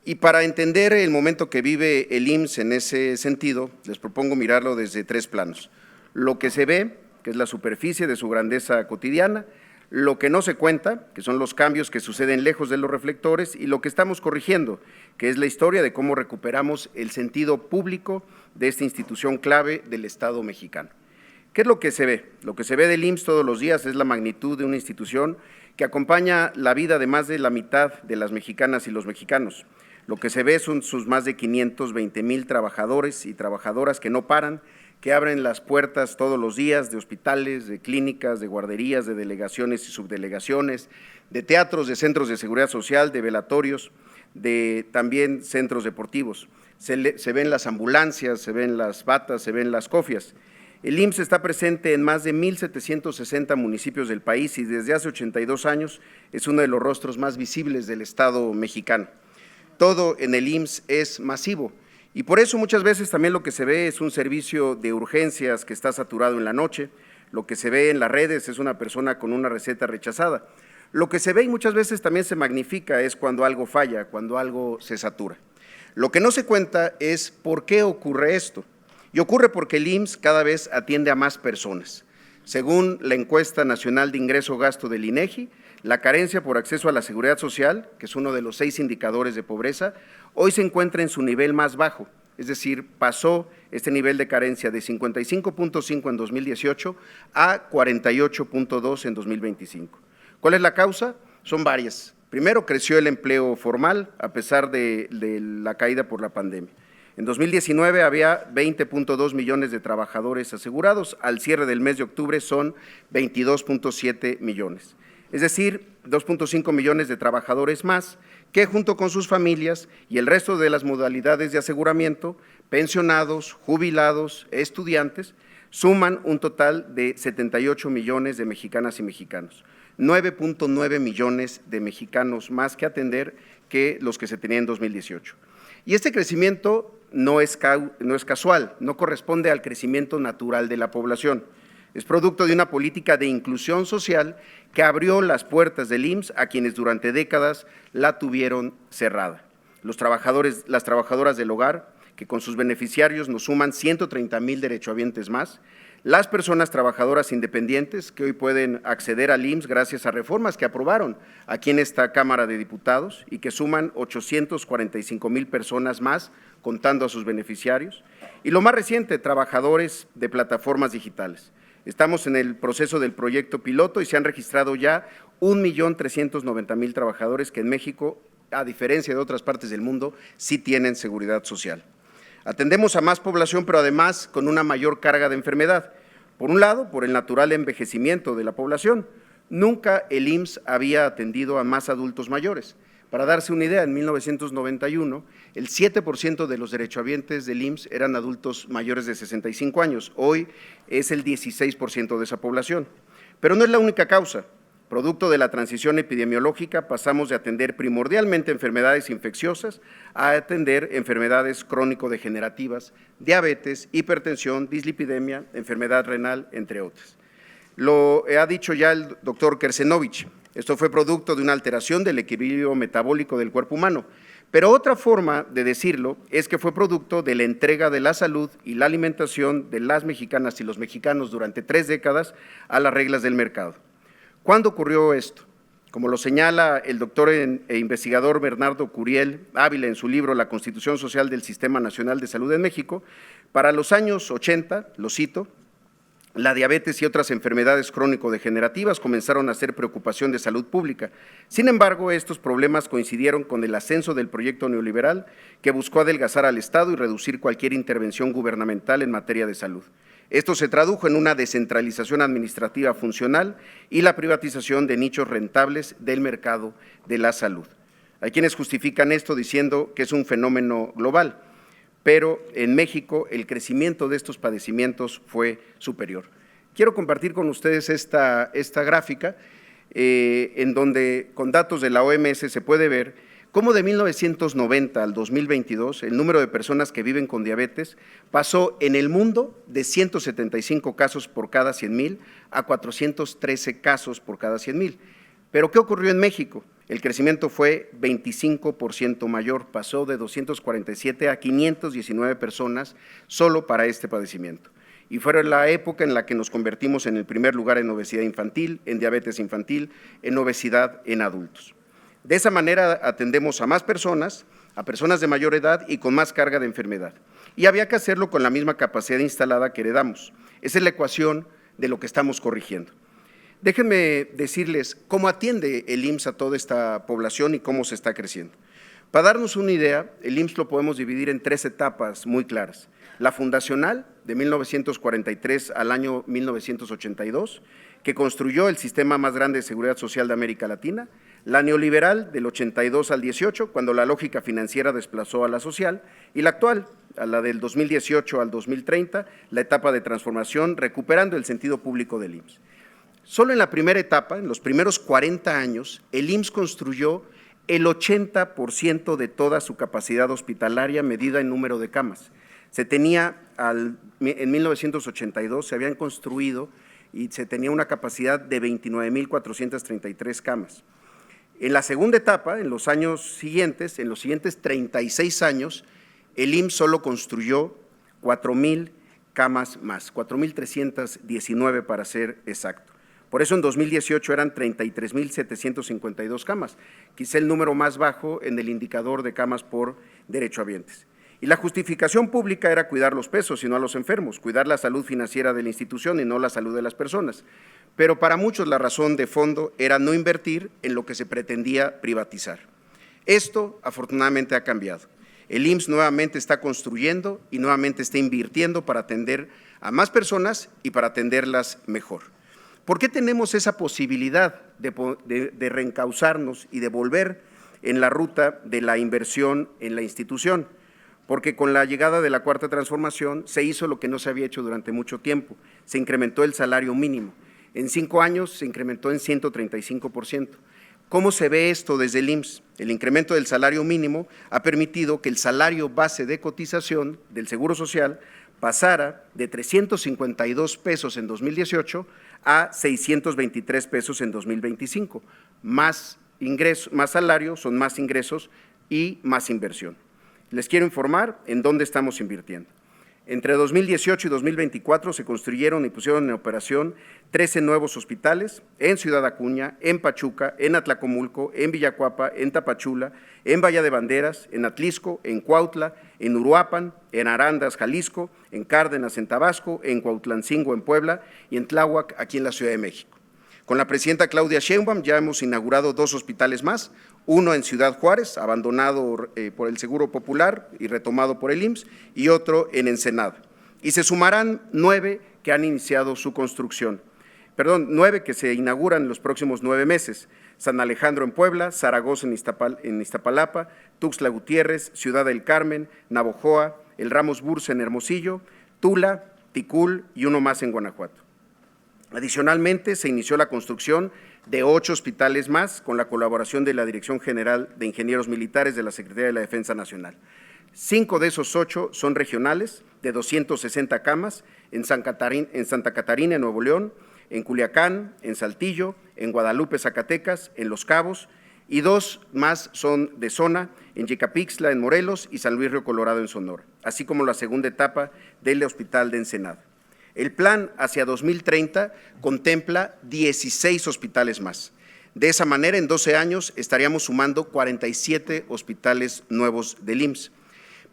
Y para entender el momento que vive el IMSS en ese sentido, les propongo mirarlo desde 3 planos. Lo que se ve, que es la superficie de su grandeza cotidiana, lo que no se cuenta, que son los cambios que suceden lejos de los reflectores, y lo que estamos corrigiendo, que es la historia de cómo recuperamos el sentido público de esta institución clave del Estado mexicano. ¿Qué es lo que se ve? Lo que se ve del IMSS todos los días es la magnitud de una institución que acompaña la vida de más de la mitad de las mexicanas y los mexicanos. Lo que se ve son sus más de 520,000 trabajadores y trabajadoras que no paran, que abren las puertas todos los días de hospitales, de clínicas, de guarderías, de delegaciones y subdelegaciones, de teatros, de centros de seguridad social, de velatorios, de también centros deportivos. Se ven las ambulancias, se ven las batas, se ven las cofias. El IMSS está presente en más de 1,760 municipios del país y desde hace 82 años es uno de los rostros más visibles del Estado mexicano. Todo en el IMSS es masivo y por eso muchas veces también lo que se ve es un servicio de urgencias que está saturado en la noche, lo que se ve en las redes es una persona con una receta rechazada. Lo que se ve y muchas veces también se magnifica es cuando algo falla, cuando algo se satura. Lo que no se cuenta es por qué ocurre esto. Y ocurre porque el IMSS cada vez atiende a más personas. Según la encuesta nacional de ingreso-gasto del INEGI, la carencia por acceso a la seguridad social, que es uno de los 6 indicadores de pobreza, hoy se encuentra en su nivel más bajo, es decir, pasó este nivel de carencia de 55.5 en 2018 a 48.2 en 2025. ¿Cuál es la causa? Son varias. Primero, creció el empleo formal a pesar de la caída por la pandemia. En 2019 había 20.2 millones de trabajadores asegurados, al cierre del mes de octubre son 22.7 millones. Es decir, 2.5 millones de trabajadores más que junto con sus familias y el resto de las modalidades de aseguramiento, pensionados, jubilados, estudiantes, suman un total de 78 millones de mexicanas y mexicanos. 9.9 millones de mexicanos más que atender que los que se tenían en 2018. Y este crecimiento no es casual, no corresponde al crecimiento natural de la población. Es producto de una política de inclusión social que abrió las puertas del IMSS a quienes durante décadas la tuvieron cerrada. Las trabajadoras del hogar, que con sus beneficiarios nos suman 130,000 derechohabientes más, las personas trabajadoras independientes que hoy pueden acceder al IMSS gracias a reformas que aprobaron aquí en esta Cámara de Diputados y que suman 845,000 personas más contando a sus beneficiarios, y lo más reciente, trabajadores de plataformas digitales. Estamos en el proceso del proyecto piloto y se han registrado ya 1,390,000 trabajadores que en México, a diferencia de otras partes del mundo, sí tienen seguridad social. Atendemos a más población, pero además con una mayor carga de enfermedad. Por un lado, por el natural envejecimiento de la población. Nunca el IMSS había atendido a más adultos mayores. Para darse una idea, en 1991, el 7% de los derechohabientes del IMSS eran adultos mayores de 65 años. Hoy es el 16% de esa población. Pero no es la única causa. Producto de la transición epidemiológica, pasamos de atender primordialmente enfermedades infecciosas a atender enfermedades crónico-degenerativas, diabetes, hipertensión, dislipidemia, enfermedad renal, entre otras. Lo ha dicho ya el doctor Kersenovich, esto fue producto de una alteración del equilibrio metabólico del cuerpo humano, pero otra forma de decirlo es que fue producto de la entrega de la salud y la alimentación de las mexicanas y los mexicanos durante 3 décadas a las reglas del mercado. ¿Cuándo ocurrió esto? Como lo señala el doctor e investigador Bernardo Curiel Ávila en su libro La Constitución Social del Sistema Nacional de Salud en México, para los años 80, lo cito, la diabetes y otras enfermedades crónico-degenerativas comenzaron a ser preocupación de salud pública. Sin embargo, estos problemas coincidieron con el ascenso del proyecto neoliberal que buscó adelgazar al Estado y reducir cualquier intervención gubernamental en materia de salud. Esto se tradujo en una descentralización administrativa funcional y la privatización de nichos rentables del mercado de la salud. Hay quienes justifican esto diciendo que es un fenómeno global, pero en México el crecimiento de estos padecimientos fue superior. Quiero compartir con ustedes esta gráfica en donde con datos de la OMS se puede ver cómo de 1990 al 2022 el número de personas que viven con diabetes pasó en el mundo de 175 casos por cada 100,000 a 413 casos por cada 100,000. ¿Pero qué ocurrió en México? el crecimiento fue 25% mayor, pasó de 247 a 519 personas solo para este padecimiento. Y fue la época en la que nos convertimos en el primer lugar en obesidad infantil, en diabetes infantil, en obesidad en adultos. De esa manera atendemos a más personas, a personas de mayor edad y con más carga de enfermedad. Y había que hacerlo con la misma capacidad instalada que heredamos. Esa es la ecuación de lo que estamos corrigiendo. Déjenme decirles cómo atiende el IMSS a toda esta población y cómo se está creciendo. Para darnos una idea, el IMSS lo podemos dividir en 3 etapas muy claras. La fundacional, de 1943 al año 1982, que construyó el sistema más grande de seguridad social de América Latina. La neoliberal, del 82 al 18, cuando la lógica financiera desplazó a la social. Y la actual, a la del 2018 al 2030, la etapa de transformación, recuperando el sentido público del IMSS. Solo en la primera etapa, en los primeros 40 años, el IMSS construyó el 80% de toda su capacidad hospitalaria medida en número de camas. Se tenía, en 1982, se habían construido y se tenía una capacidad de 29,433 camas. En la segunda etapa, en los años siguientes, en los siguientes 36 años, el IMSS solo construyó 4,000 camas más, 4,319 para ser exacto. Por eso en 2018 eran 33,752 camas, quizá el número más bajo en el indicador de camas por derechohabientes. Y la justificación pública era cuidar los pesos y no a los enfermos, cuidar la salud financiera de la institución y no la salud de las personas. Pero para muchos la razón de fondo era no invertir en lo que se pretendía privatizar. Esto afortunadamente ha cambiado. El IMSS nuevamente está construyendo y nuevamente está invirtiendo para atender a más personas y para atenderlas mejor. ¿Por qué tenemos esa posibilidad de reencauzarnos y de volver en la ruta de la inversión en la institución? Porque con la llegada de la Cuarta Transformación se hizo lo que no se había hecho durante mucho tiempo, se incrementó el salario mínimo. En 5 años se incrementó en 135%. ¿Cómo se ve esto desde el IMSS? El incremento del salario mínimo ha permitido que el salario base de cotización del Seguro Social pasara de 352 pesos en 2018 a 623 pesos en 2025. Más salario son más ingresos y más inversión. Les quiero informar en dónde estamos invirtiendo. Entre 2018 y 2024 se construyeron y pusieron en operación 13 nuevos hospitales en Ciudad Acuña, en Pachuca, en Atlacomulco, en Villacuapa, en Tapachula, en Bahía de Banderas, en Atlisco, en Cuautla, en Uruapan, en Arandas, Jalisco, en Cárdenas, en Tabasco, en Cuautlancingo, en Puebla y en Tláhuac, aquí en la Ciudad de México. Con la presidenta Claudia Sheinbaum ya hemos inaugurado 2 hospitales más, uno en Ciudad Juárez, abandonado por el Seguro Popular y retomado por el IMSS, y otro en Ensenada. Y se sumarán 9 que han iniciado su construcción. 9 que se inauguran en los próximos 9 meses. San Alejandro en Puebla, Zaragoza en Iztapalapa, Tuxtla Gutiérrez, Ciudad del Carmen, Navojoa, el Ramos Bursa en Hermosillo, Tula, Ticul y uno más en Guanajuato. Adicionalmente, se inició la construcción de 8 hospitales más con la colaboración de la Dirección General de Ingenieros Militares de la Secretaría de la Defensa Nacional. 5 de esos 8 son regionales, de 260 camas, en Santa Catarina, en Nuevo León, en Culiacán, en Saltillo, en Guadalupe, Zacatecas, en Los Cabos, y 2 más son de zona, en Yecapixtla, en Morelos, y San Luis Río Colorado, en Sonora, así como la segunda etapa del Hospital de Ensenada. El plan hacia 2030 contempla 16 hospitales más. De esa manera, en 12 años estaríamos sumando 47 hospitales nuevos del IMSS.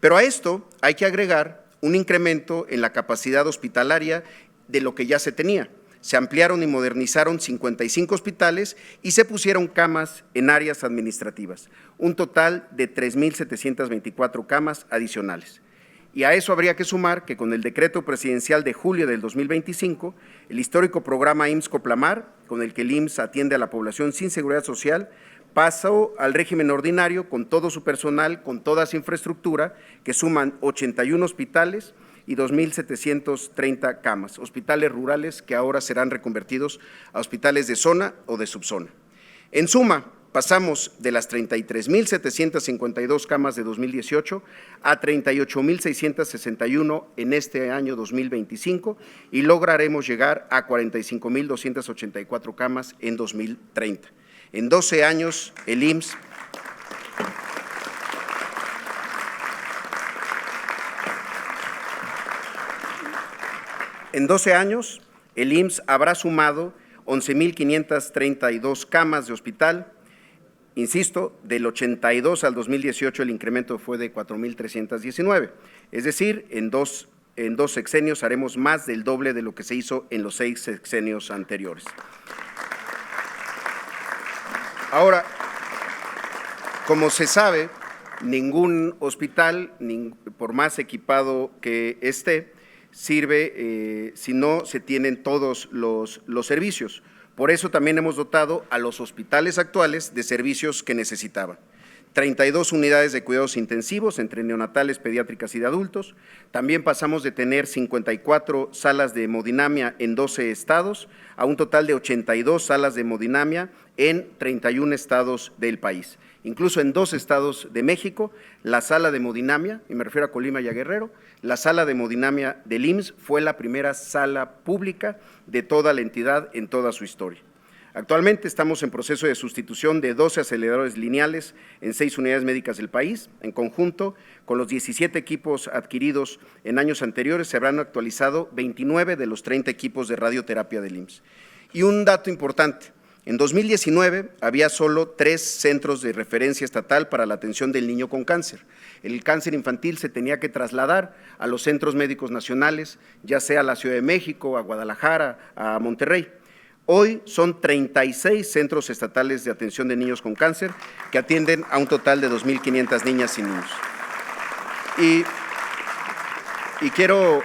Pero a esto hay que agregar un incremento en la capacidad hospitalaria de lo que ya se tenía. Se ampliaron y modernizaron 55 hospitales y se pusieron camas en áreas administrativas, un total de 3,724 camas adicionales. Y a eso habría que sumar que con el decreto presidencial de julio del 2025, el histórico programa IMSS Coplamar, con el que el IMSS atiende a la población sin seguridad social, pasó al régimen ordinario con todo su personal, con toda su infraestructura, que suman 81 hospitales y 2,730 camas, hospitales rurales que ahora serán reconvertidos a hospitales de zona o de subzona. En suma, pasamos de las 33,752 camas de 2018 a 38,661 en este año 2025 y lograremos llegar a 45,284 camas en 2030. En 12 años, el IMSS habrá sumado 11,532 camas de hospital. Insisto, del 82 al 2018 el incremento fue de 4,319. Es decir, en dos sexenios haremos más del doble de lo que se hizo en los 6 sexenios anteriores. Ahora, como se sabe, ningún hospital, por más equipado que esté, sirve si no se tienen todos los servicios. Por eso también hemos dotado a los hospitales actuales de servicios que necesitaban. 32 unidades de cuidados intensivos entre neonatales, pediátricas y de adultos. También pasamos de tener 54 salas de hemodinamia en 12 estados a un total de 82 salas de hemodinamia en 31 estados del país. Incluso en 2 estados de México, la sala de hemodinamia, y me refiero a Colima y a Guerrero, la sala de hemodinamia del IMSS fue la primera sala pública de toda la entidad en toda su historia. Actualmente estamos en proceso de sustitución de 12 aceleradores lineales en 6 unidades médicas del país. En conjunto, con los 17 equipos adquiridos en años anteriores, se habrán actualizado 29 de los 30 equipos de radioterapia del IMSS. Y un dato importante, en 2019 había solo 3 centros de referencia estatal para la atención del niño con cáncer. El cáncer infantil se tenía que trasladar a los centros médicos nacionales, ya sea a la Ciudad de México, a Guadalajara, a Monterrey. Hoy son 36 centros estatales de atención de niños con cáncer que atienden a un total de 2,500 niñas y niños. Y quiero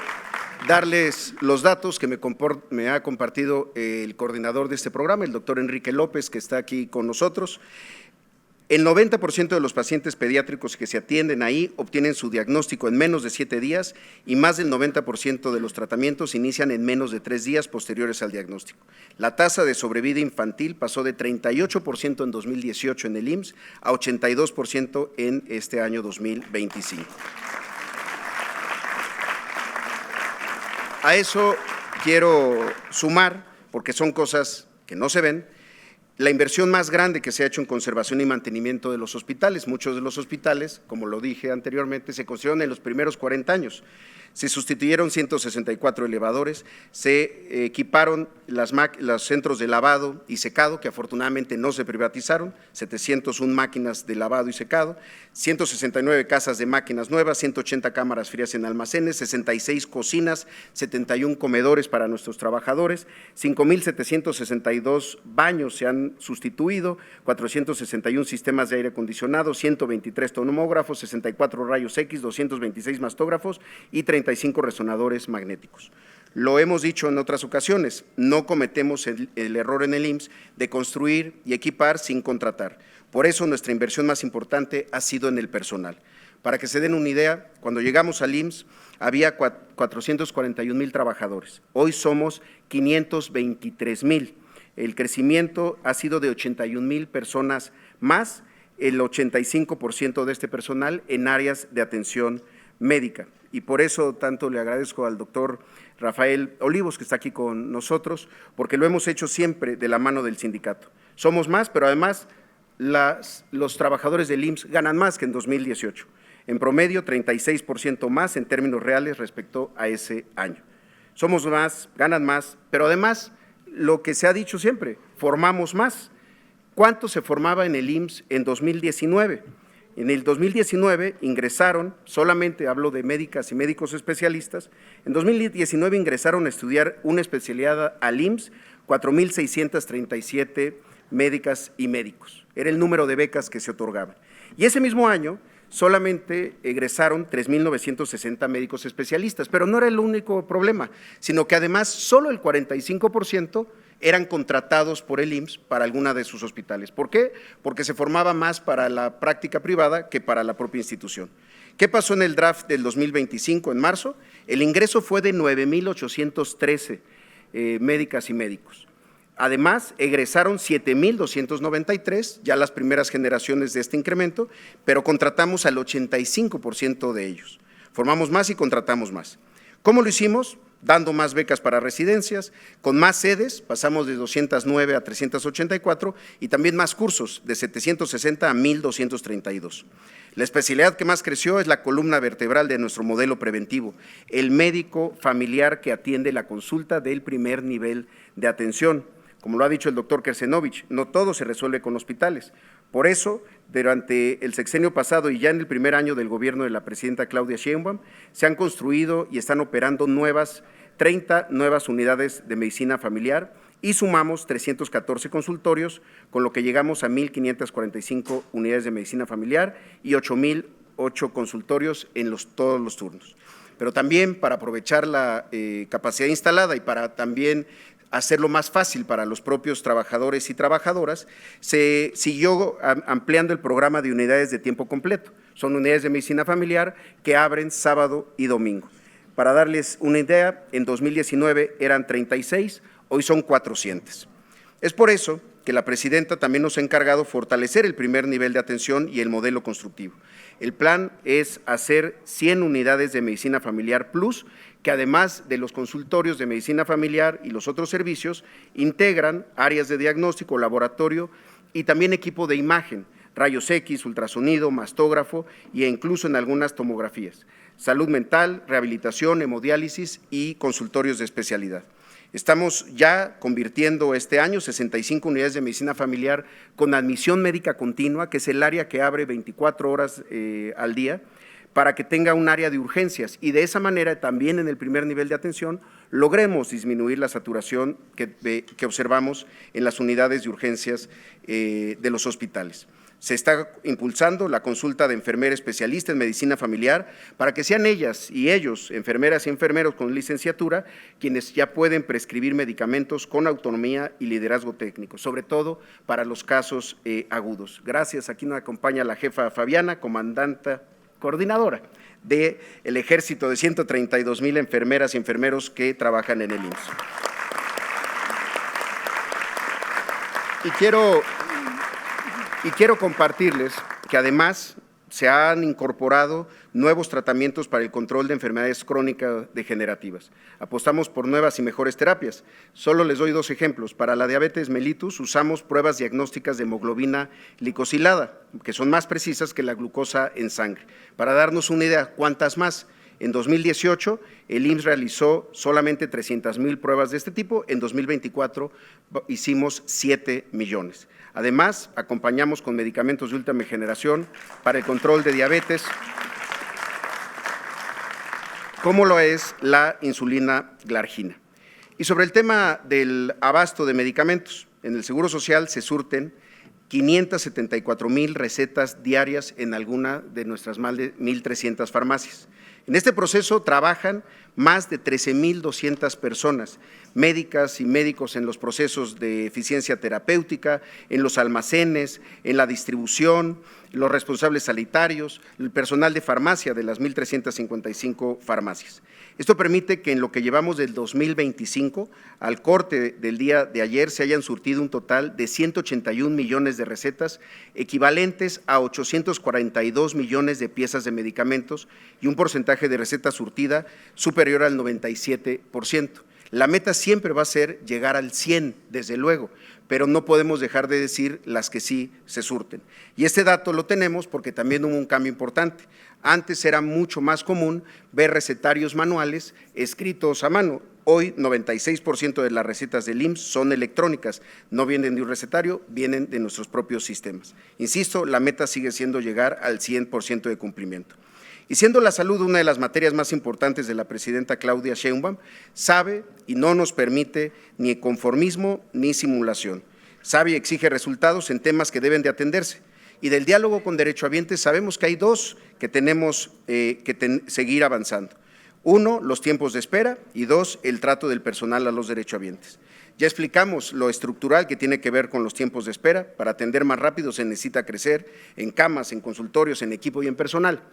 darles los datos que me ha compartido el coordinador de este programa, el doctor Enrique López, que está aquí con nosotros. El 90% de los pacientes pediátricos que se atienden ahí obtienen su diagnóstico en menos de 7 días y más del 90% de los tratamientos inician en menos de 3 días posteriores al diagnóstico. La tasa de sobrevida infantil pasó de 38% en 2018 en el IMSS a 82% en este año 2025. A eso quiero sumar, porque son cosas que no se ven, la inversión más grande que se ha hecho en conservación y mantenimiento de los hospitales. Muchos de los hospitales, como lo dije anteriormente, se construyeron en los primeros 40 años. Se sustituyeron 164 elevadores, se equiparon los centros de lavado y secado, que afortunadamente no se privatizaron, 701 máquinas de lavado y secado, 169 casas de máquinas nuevas, 180 cámaras frías en almacenes, 66 cocinas, 71 comedores para nuestros trabajadores, 5,762 baños se han sustituido, 461 sistemas de aire acondicionado, 123 tomógrafos, 64 rayos X, 226 mastógrafos y 35 resonadores magnéticos. Lo hemos dicho en otras ocasiones, no cometemos el error en el IMSS de construir y equipar sin contratar. Por eso nuestra inversión más importante ha sido en el personal. Para que se den una idea, cuando llegamos al IMSS había 441,000 trabajadores. Hoy somos 523,000. El crecimiento ha sido de 81,000 personas más, el 85% de este personal en áreas de atención médica. Y por eso tanto le agradezco al doctor Rafael Olivos, que está aquí con nosotros, porque lo hemos hecho siempre de la mano del sindicato. Somos más, pero además los trabajadores del IMSS ganan más que en 2018. En promedio, 36% más en términos reales respecto a ese año. Somos más, ganan más, pero además, lo que se ha dicho siempre, formamos más. ¿Cuánto se formaba en el IMSS en 2019? En el 2019 ingresaron, solamente hablo de médicas y médicos especialistas, en 2019 ingresaron a estudiar una especialidad al IMSS 4,637 médicas y médicos. Era el número de becas que se otorgaban. Y ese mismo año solamente egresaron 3,960 médicos especialistas, pero no era el único problema, sino que además solo el 45% eran contratados por el IMSS para alguna de sus hospitales. ¿Por qué? Porque se formaba más para la práctica privada que para la propia institución. ¿Qué pasó en el draft del 2025 en marzo? El ingreso fue de 9,813 médicas y médicos. Además, egresaron 7,293, ya las primeras generaciones de este incremento, pero contratamos al 85% de ellos. Formamos más y contratamos más. ¿Cómo lo hicimos? dando más becas para residencias, con más sedes, pasamos de 209 a 384, y también más cursos, de 760 a 1,232. La especialidad que más creció es la columna vertebral de nuestro modelo preventivo, el médico familiar que atiende la consulta del primer nivel de atención. Como lo ha dicho el doctor Kersenovich, no todo se resuelve con hospitales. Por eso, durante el sexenio pasado y ya en el primer año del gobierno de la presidenta Claudia Sheinbaum, se han construido y están operando 30 nuevas unidades de medicina familiar y sumamos 314 consultorios, con lo que llegamos a 1,545 unidades de medicina familiar y 8,008 consultorios en todos los turnos. Pero también para aprovechar la capacidad instalada y para también hacerlo más fácil para los propios trabajadores y trabajadoras, se siguió ampliando el programa de unidades de tiempo completo. Son unidades de medicina familiar que abren sábado y domingo. Para darles una idea, en 2019 eran 36, hoy son 400. Es por eso que la presidenta también nos ha encargado fortalecer el primer nivel de atención y el modelo constructivo. El plan es hacer 100 unidades de medicina familiar plus, que además de los consultorios de medicina familiar y los otros servicios, integran áreas de diagnóstico, laboratorio y también equipo de imagen, rayos X, ultrasonido, mastógrafo e incluso en algunas tomografías, salud mental, rehabilitación, hemodiálisis y consultorios de especialidad. Estamos ya convirtiendo este año 65 unidades de medicina familiar con admisión médica continua, que es el área que abre 24 horas al día, para que tenga un área de urgencias y de esa manera también en el primer nivel de atención logremos disminuir la saturación que observamos en las unidades de urgencias de los hospitales. Se está impulsando la consulta de enfermera especialista en medicina familiar para que sean ellas y ellos, enfermeras y enfermeros con licenciatura, quienes ya pueden prescribir medicamentos con autonomía y liderazgo técnico, sobre todo para los casos agudos. Gracias, aquí nos acompaña la jefa Fabiana, comandante coordinadora del ejército de 132,000 enfermeras y enfermeros que trabajan en el IMSS. Y quiero compartirles que además se han incorporado nuevos tratamientos para el control de enfermedades crónicas degenerativas. Apostamos por nuevas y mejores terapias. Solo les doy 2 ejemplos. Para la diabetes mellitus usamos pruebas diagnósticas de hemoglobina glicosilada, que son más precisas que la glucosa en sangre. Para darnos una idea, ¿cuántas más? En 2018, el IMSS realizó solamente 300,000 pruebas de este tipo, en 2024 hicimos 7 millones. Además, acompañamos con medicamentos de última generación para el control de diabetes, como lo es la insulina glargina. Y sobre el tema del abasto de medicamentos, en el Seguro Social se surten 574,000 recetas diarias en alguna de nuestras más de 1,300 farmacias. En este proceso trabajan más de 13,200 personas, médicas y médicos en los procesos de eficiencia terapéutica, en los almacenes, en la distribución, los responsables sanitarios, el personal de farmacia de las 1,355 farmacias. Esto permite que en lo que llevamos del 2025, al corte del día de ayer, se hayan surtido un total de 181 millones de recetas, equivalentes a 842 millones de piezas de medicamentos y un porcentaje de receta surtida superior al 97%. La meta siempre va a ser llegar al 100, desde luego, pero no podemos dejar de decir las que sí se surten. Y este dato lo tenemos porque también hubo un cambio importante. Antes era mucho más común ver recetarios manuales escritos a mano. Hoy 96% de las recetas del IMSS son electrónicas, no vienen de un recetario, vienen de nuestros propios sistemas. Insisto, la meta sigue siendo llegar al 100% de cumplimiento. Y siendo la salud una de las materias más importantes de la presidenta Claudia Sheinbaum, sabe y no nos permite ni conformismo ni simulación. Sabe y exige resultados en temas que deben de atenderse. Y del diálogo con derechohabientes sabemos que hay 2 que tenemos que seguir avanzando. 1, los tiempos de espera y 2, el trato del personal a los derechohabientes. Ya explicamos lo estructural que tiene que ver con los tiempos de espera. Para atender más rápido se necesita crecer en camas, en consultorios, en equipo y en personal.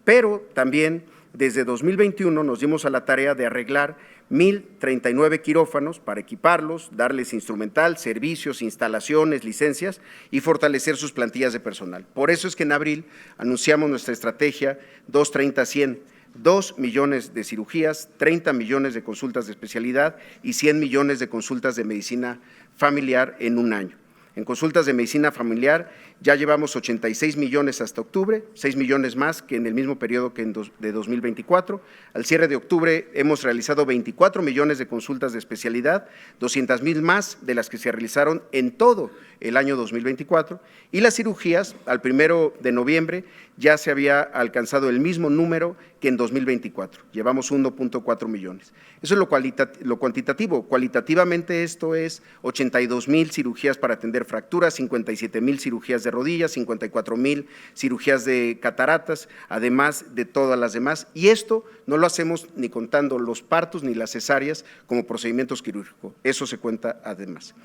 Pero también desde 2021 nos dimos a la tarea de arreglar 1,039 quirófanos para equiparlos, darles instrumental, servicios, instalaciones, licencias y fortalecer sus plantillas de personal. Por eso es que en abril anunciamos nuestra estrategia 230-100, 2 millones de cirugías, 30 millones de consultas de especialidad y 100 millones de consultas de medicina familiar en un año. En consultas de medicina familiar ya llevamos 86 millones hasta octubre, 6 millones más que en el mismo periodo que de 2024. Al cierre de octubre hemos realizado 24 millones de consultas de especialidad, 200,000 más de las que se realizaron en todo el año 2024. Y las cirugías, al 1 de noviembre, ya se había alcanzado el mismo número que en 2024. Llevamos 1.4 millones. Eso es lo cuantitativo. Cualitativamente esto es 82,000 cirugías para atender fracturas, 57,000 cirugías de rodillas, 54,000 cirugías de cataratas, además de todas las demás. Y esto no lo hacemos ni contando los partos ni las cesáreas como procedimientos quirúrgicos. Eso se cuenta además.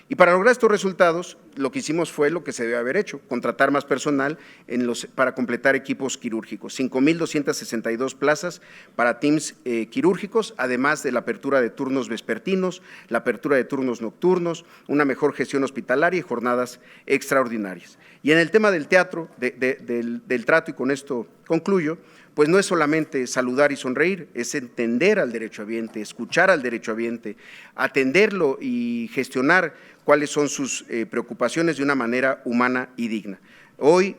Y para lograr estos resultados, lo que hicimos fue lo que se debe haber hecho, contratar más personal para completar equipos quirúrgicos, 5,262 plazas para teams quirúrgicos, además de la apertura de turnos vespertinos, la apertura de turnos nocturnos, una mejor gestión hospitalaria y jornadas extraordinarias. Y en el tema del teatro, del trato, y con esto concluyo, pues no es solamente saludar y sonreír, es entender al derechohabiente, escuchar al derechohabiente, atenderlo y gestionar cuáles son sus preocupaciones de una manera humana y digna. Hoy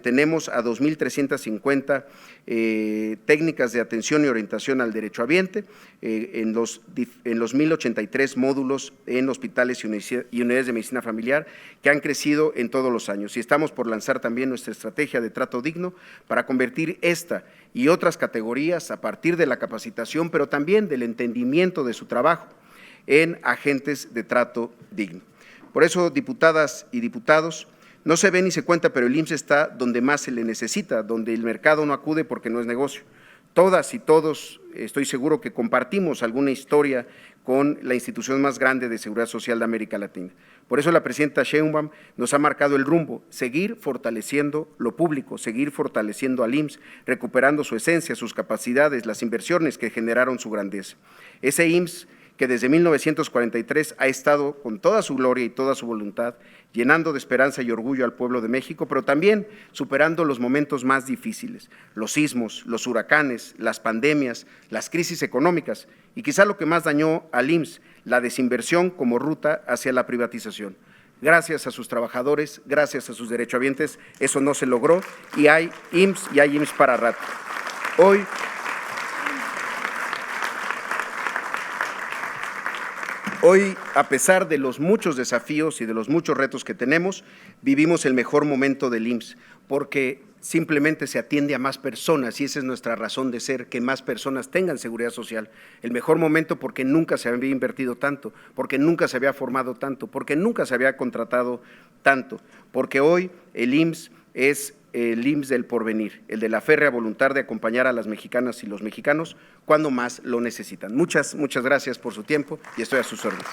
tenemos a 2,350 técnicas de atención y orientación al derechohabiente en los 1,083 módulos en hospitales y unidades de medicina familiar que han crecido en todos los años. Y estamos por lanzar también nuestra estrategia de trato digno para convertir esta y otras categorías a partir de la capacitación, pero también del entendimiento de su trabajo, en agentes de trato digno. Por eso, diputadas y diputados, no se ve ni se cuenta, pero el IMSS está donde más se le necesita, donde el mercado no acude porque no es negocio. Todas y todos, estoy seguro que compartimos alguna historia con la institución más grande de seguridad social de América Latina. Por eso la presidenta Sheinbaum nos ha marcado el rumbo, seguir fortaleciendo lo público, seguir fortaleciendo al IMSS, recuperando su esencia, sus capacidades, las inversiones que generaron su grandeza. Ese IMSS que desde 1943 ha estado con toda su gloria y toda su voluntad, llenando de esperanza y orgullo al pueblo de México, pero también superando los momentos más difíciles, los sismos, los huracanes, las pandemias, las crisis económicas y quizá lo que más dañó al IMSS, la desinversión como ruta hacia la privatización. Gracias a sus trabajadores, gracias a sus derechohabientes, eso no se logró y hay IMSS y hay IMSS para rato. Hoy, a pesar de los muchos desafíos y de los muchos retos que tenemos, vivimos el mejor momento del IMSS, porque simplemente se atiende a más personas y esa es nuestra razón de ser, que más personas tengan seguridad social. El mejor momento porque nunca se había invertido tanto, porque nunca se había formado tanto, porque nunca se había contratado tanto, porque hoy el IMSS es el IMSS del porvenir, el de la férrea voluntad de acompañar a las mexicanas y los mexicanos cuando más lo necesitan. Muchas gracias por su tiempo y estoy a sus órdenes.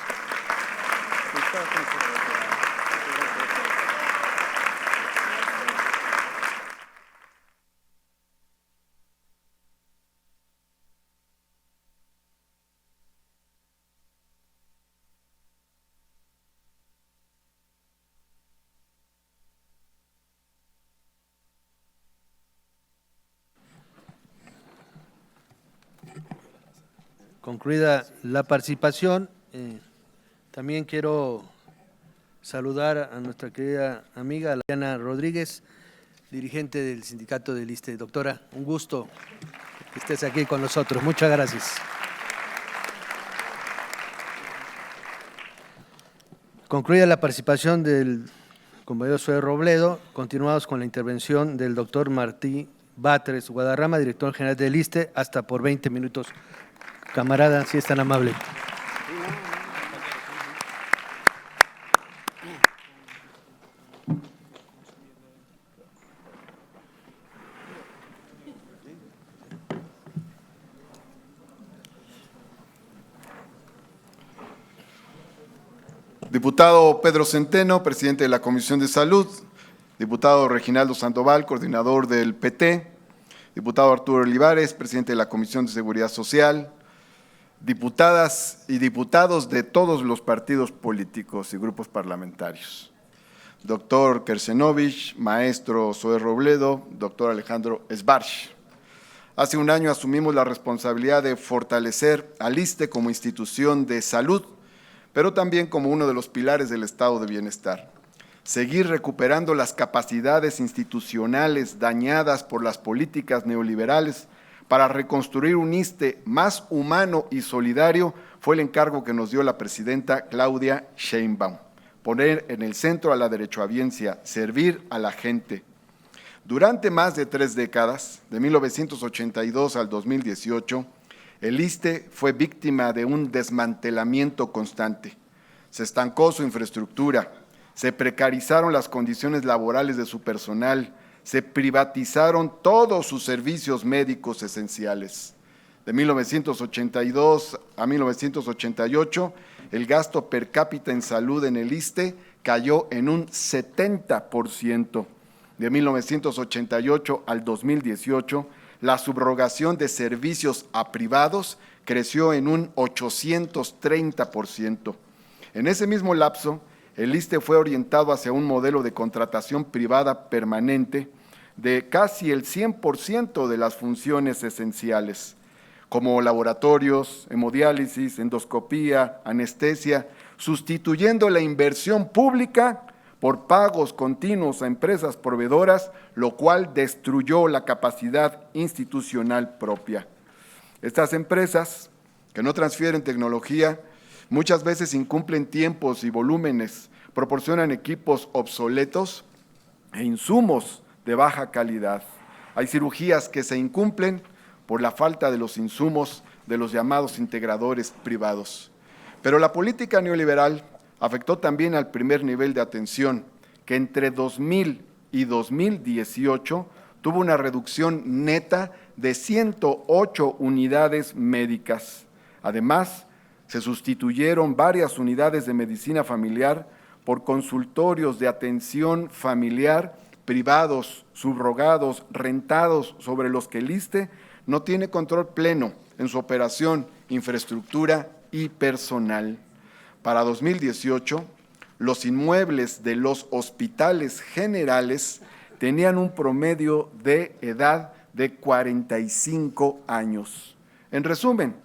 Concluida la participación, también quiero saludar a nuestra querida amiga Diana Rodríguez, dirigente del sindicato del ISSSTE. Doctora, un gusto que estés aquí con nosotros. Muchas gracias. Concluida la participación del compañero Zoé Robledo, continuamos con la intervención del doctor Martí Batres Guadarrama, director general del ISSSTE, hasta por 20 minutos. Camarada, si es tan amable. Diputado Pedro Centeno, presidente de la Comisión de Salud. Diputado Reginaldo Sandoval, coordinador del PT. Diputado Arturo Olivares, presidente de la Comisión de Seguridad Social. Diputadas y diputados de todos los partidos políticos y grupos parlamentarios. Doctor Kersenovich, maestro Zoé Robledo, doctor Alejandro Sbarch. Hace un año asumimos la responsabilidad de fortalecer al ISSSTE como institución de salud, pero también como uno de los pilares del estado de bienestar. Seguir recuperando las capacidades institucionales dañadas por las políticas neoliberales para reconstruir un ISSSTE más humano y solidario fue el encargo que nos dio la presidenta Claudia Sheinbaum. Poner en el centro a la derechohabiencia, servir a la gente. Durante más de 3 décadas, de 1982 al 2018, el ISSSTE fue víctima de un desmantelamiento constante. Se estancó su infraestructura, se precarizaron las condiciones laborales de su personal, se privatizaron todos sus servicios médicos esenciales. De 1982 a 1988, el gasto per cápita en salud en el ISSSTE cayó en un 70%. De 1988 al 2018, la subrogación de servicios a privados creció en un 830%. En ese mismo lapso, el ISSSTE fue orientado hacia un modelo de contratación privada permanente de casi el 100% de las funciones esenciales, como laboratorios, hemodiálisis, endoscopía, anestesia, sustituyendo la inversión pública por pagos continuos a empresas proveedoras, lo cual destruyó la capacidad institucional propia. Estas empresas, que no transfieren tecnología, muchas veces incumplen tiempos y volúmenes, proporcionan equipos obsoletos e insumos de baja calidad. Hay cirugías que se incumplen por la falta de los insumos de los llamados integradores privados. Pero la política neoliberal afectó también al primer nivel de atención, que entre 2000 y 2018 tuvo una reducción neta de 108 unidades médicas. Además, se sustituyeron varias unidades de medicina familiar por consultorios de atención familiar privados, subrogados, rentados, sobre los que el ISSSTE no tiene control pleno en su operación, infraestructura y personal. Para 2018, los inmuebles de los hospitales generales tenían un promedio de edad de 45 años. En resumen,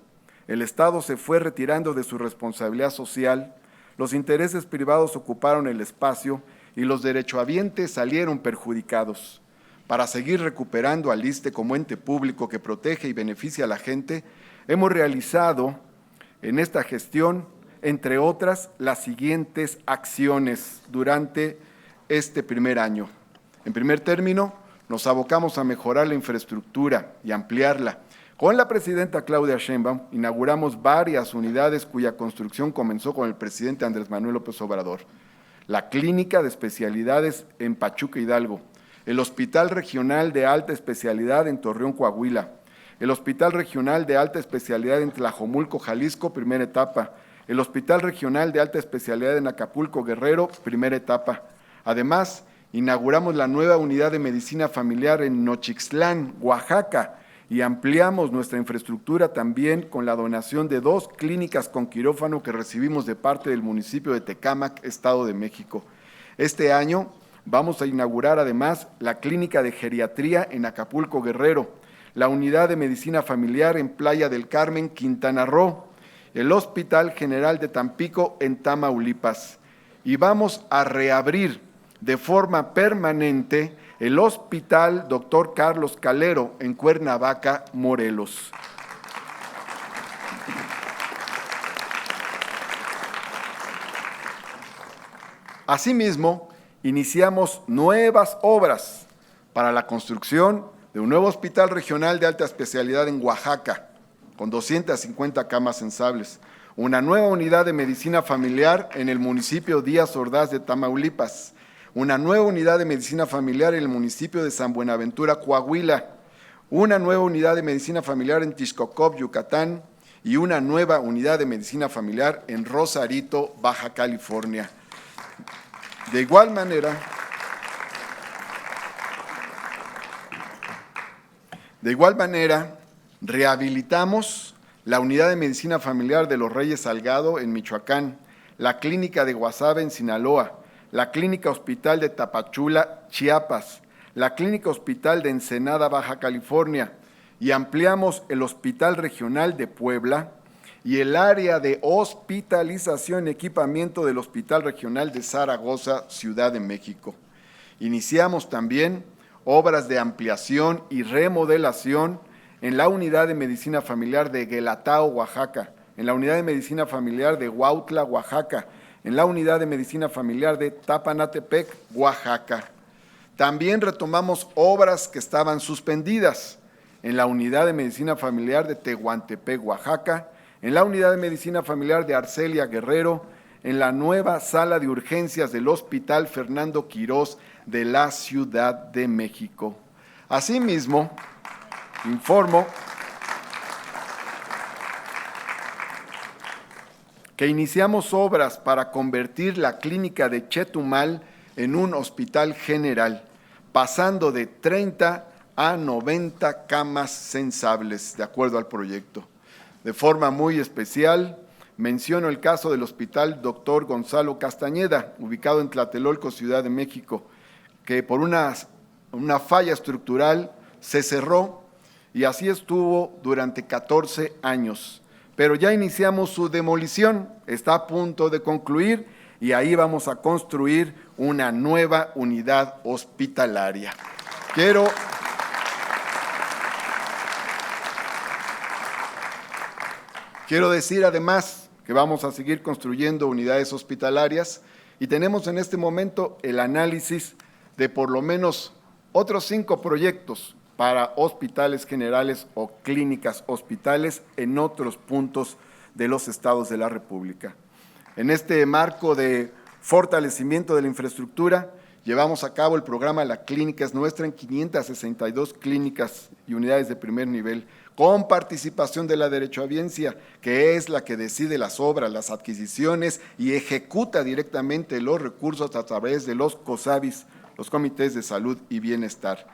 el Estado se fue retirando de su responsabilidad social, los intereses privados ocuparon el espacio y los derechohabientes salieron perjudicados. Para seguir recuperando al ISSSTE como ente público que protege y beneficia a la gente, hemos realizado en esta gestión, entre otras, las siguientes acciones durante este primer año. En primer término, nos abocamos a mejorar la infraestructura y ampliarla. Con la presidenta Claudia Sheinbaum inauguramos varias unidades cuya construcción comenzó con el presidente Andrés Manuel López Obrador. La Clínica de Especialidades en Pachuca, Hidalgo, el Hospital Regional de Alta Especialidad en Torreón, Coahuila, el Hospital Regional de Alta Especialidad en Tlajomulco, Jalisco, primera etapa, el Hospital Regional de Alta Especialidad en Acapulco, Guerrero, primera etapa. Además, inauguramos la nueva unidad de medicina familiar en Nochixtlán, Oaxaca, y ampliamos nuestra infraestructura también con la donación de 2 clínicas con quirófano que recibimos de parte del municipio de Tecámac, Estado de México. Este año vamos a inaugurar además la clínica de geriatría en Acapulco, Guerrero, la unidad de medicina familiar en Playa del Carmen, Quintana Roo, el Hospital General de Tampico en Tamaulipas. Y vamos a reabrir de forma permanente el Hospital Dr. Carlos Calero en Cuernavaca, Morelos. Asimismo, iniciamos nuevas obras para la construcción de un nuevo hospital regional de alta especialidad en Oaxaca, con 250 camas sensables, una nueva unidad de medicina familiar en el municipio Díaz Ordaz de Tamaulipas, una nueva unidad de medicina familiar en el municipio de San Buenaventura, Coahuila, una nueva unidad de medicina familiar en Tixcocop, Yucatán, y una nueva unidad de medicina familiar en Rosarito, Baja California. De igual manera, rehabilitamos la unidad de medicina familiar de los Reyes Salgado en Michoacán, la clínica de Guasave en Sinaloa, la Clínica Hospital de Tapachula, Chiapas, la Clínica Hospital de Ensenada, Baja California, y ampliamos el Hospital Regional de Puebla y el área de hospitalización y equipamiento del Hospital Regional de Zaragoza, Ciudad de México. Iniciamos también obras de ampliación y remodelación en la Unidad de Medicina Familiar de Guelatao, Oaxaca, en la Unidad de Medicina Familiar de Huautla, Oaxaca, en la Unidad de Medicina Familiar de Tapanatepec, Oaxaca. También retomamos obras que estaban suspendidas en la Unidad de Medicina Familiar de Tehuantepec, Oaxaca, en la Unidad de Medicina Familiar de Arcelia, Guerrero, en la nueva sala de urgencias del Hospital Fernando Quirós de la Ciudad de México. Asimismo, informo que iniciamos obras para convertir la clínica de Chetumal en un hospital general, pasando de 30 a 90 camas sensables, de acuerdo al proyecto. De forma muy especial, menciono el caso del Hospital Dr. Gonzalo Castañeda, ubicado en Tlatelolco, Ciudad de México, que por una falla estructural se cerró y así estuvo durante 14 años. Pero ya iniciamos su demolición, está a punto de concluir y ahí vamos a construir una nueva unidad hospitalaria. Quiero decir además que vamos a seguir construyendo unidades hospitalarias y tenemos en este momento el análisis de por lo menos otros 5 proyectos para hospitales generales o clínicas hospitales en otros puntos de los estados de la República. En este marco de fortalecimiento de la infraestructura, llevamos a cabo el programa La Clínica es Nuestra en 562 clínicas y unidades de primer nivel, con participación de la derechohabiencia, que es la que decide las obras, las adquisiciones y ejecuta directamente los recursos a través de los COSABIS, los Comités de Salud y Bienestar.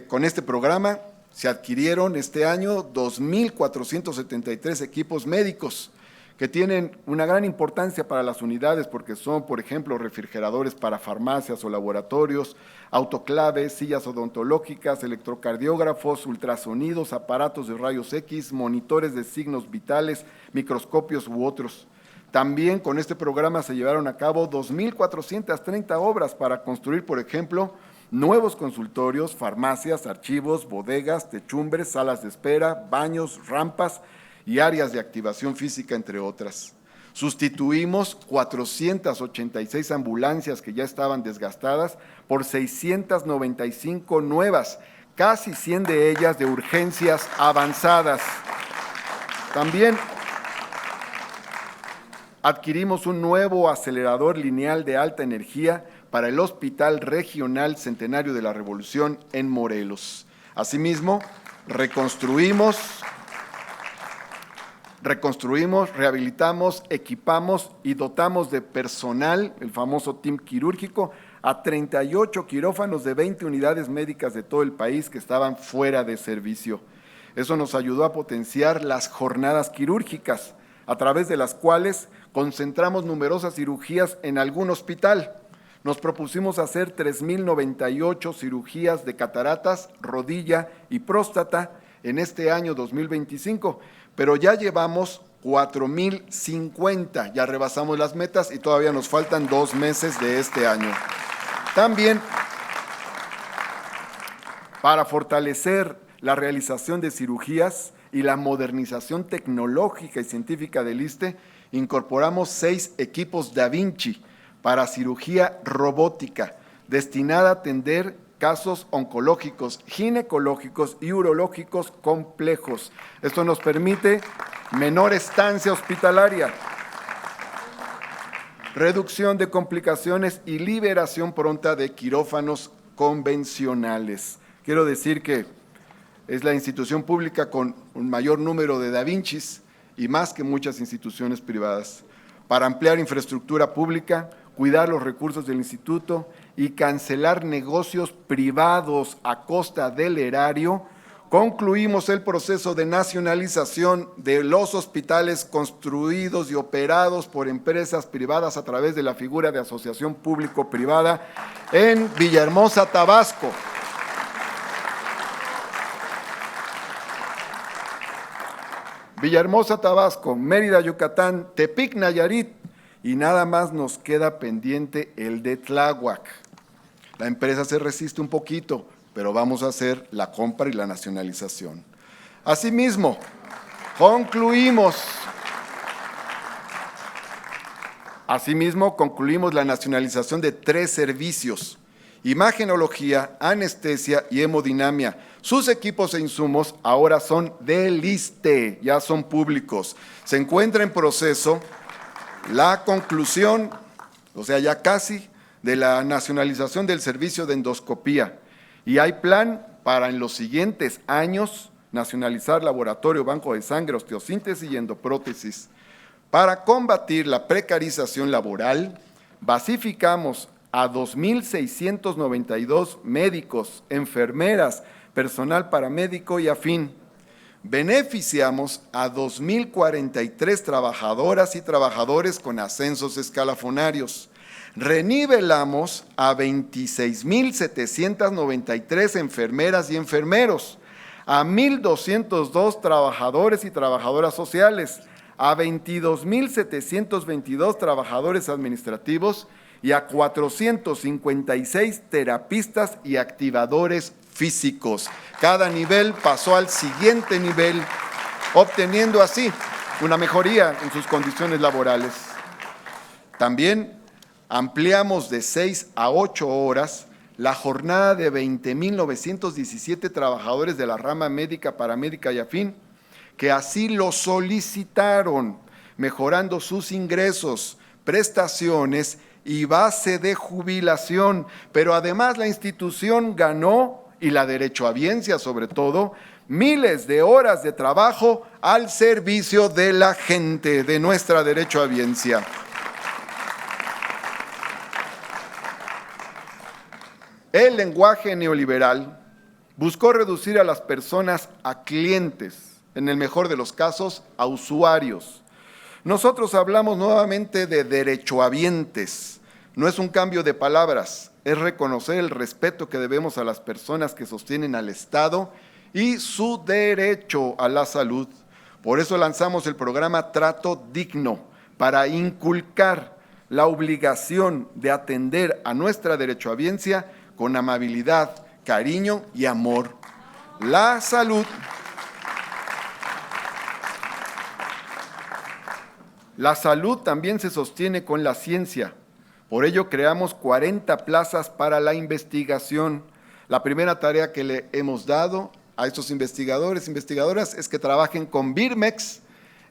Con este programa se adquirieron este año 2,473 equipos médicos que tienen una gran importancia para las unidades porque son, por ejemplo, refrigeradores para farmacias o laboratorios, autoclaves, sillas odontológicas, electrocardiógrafos, ultrasonidos, aparatos de rayos X, monitores de signos vitales, microscopios u otros. También con este programa se llevaron a cabo 2,430 obras para construir, por ejemplo, nuevos consultorios, farmacias, archivos, bodegas, techumbres, salas de espera, baños, rampas y áreas de activación física, entre otras. Sustituimos 486 ambulancias que ya estaban desgastadas por 695 nuevas, casi 100 de ellas de urgencias avanzadas. También adquirimos un nuevo acelerador lineal de alta energía para el Hospital Regional Centenario de la Revolución en Morelos. Asimismo, reconstruimos, rehabilitamos, equipamos y dotamos de personal, el famoso team quirúrgico, a 38 quirófanos de 20 unidades médicas de todo el país que estaban fuera de servicio. Eso nos ayudó a potenciar las jornadas quirúrgicas, a través de las cuales concentramos numerosas cirugías en algún hospital. Nos propusimos hacer 3,098 cirugías de cataratas, rodilla y próstata en este año 2025, pero ya llevamos 4,050, ya rebasamos las metas y todavía nos faltan 2 meses de este año. También, para fortalecer la realización de cirugías y la modernización tecnológica y científica del ISSSTE, incorporamos 6 equipos Da Vinci para cirugía robótica, destinada a atender casos oncológicos, ginecológicos y urológicos complejos. Esto nos permite menor estancia hospitalaria, reducción de complicaciones y liberación pronta de quirófanos convencionales. Quiero decir que es la institución pública con un mayor número de Da Vincis y más que muchas instituciones privadas. Para ampliar infraestructura pública, cuidar los recursos del instituto y cancelar negocios privados a costa del erario, concluimos el proceso de nacionalización de los hospitales construidos y operados por empresas privadas a través de la figura de asociación público-privada en Villahermosa, Tabasco. Villahermosa, Tabasco, Mérida, Yucatán, Tepic, Nayarit, y nada más nos queda pendiente el de Tláhuac. La empresa se resiste un poquito, pero vamos a hacer la compra y la nacionalización. Asimismo, concluimos la nacionalización de 3 servicios: imagenología, anestesia y hemodinamia. Sus equipos e insumos ahora son del ISSSTE, ya son públicos. Se encuentra en proceso la conclusión, o sea, ya casi, de la nacionalización del servicio de endoscopía. Y hay plan para en los siguientes años nacionalizar laboratorio, banco de sangre, osteosíntesis y endoprótesis. Para combatir la precarización laboral, basificamos a 2,692 médicos, enfermeras, personal paramédico y afín. Beneficiamos a 2,043 trabajadoras y trabajadores con ascensos escalafonarios. Renivelamos a 26,793 enfermeras y enfermeros, a 1,202 trabajadores y trabajadoras sociales, a 22,722 trabajadores administrativos y a 456 terapistas y activadores físicos. Cada nivel pasó al siguiente nivel, obteniendo así una mejoría en sus condiciones laborales. También ampliamos de 6 a 8 horas la jornada de 20,917 trabajadores de la rama médica, paramédica y afín, que así lo solicitaron, mejorando sus ingresos, prestaciones y base de jubilación. Pero además la institución ganó, y la derechohabiencia sobre todo, miles de horas de trabajo al servicio de la gente, de nuestra derechohabiencia. El lenguaje neoliberal buscó reducir a las personas a clientes, en el mejor de los casos, a usuarios. Nosotros hablamos nuevamente de derechohabientes. No es un cambio de palabras, es reconocer el respeto que debemos a las personas que sostienen al Estado y su derecho a la salud. Por eso lanzamos el programa Trato Digno, para inculcar la obligación de atender a nuestra derechohabiencia con amabilidad, cariño y amor. La salud también se sostiene con la ciencia. Por ello creamos 40 plazas para la investigación. La primera tarea que le hemos dado a estos investigadores, investigadoras, es que trabajen con Birmex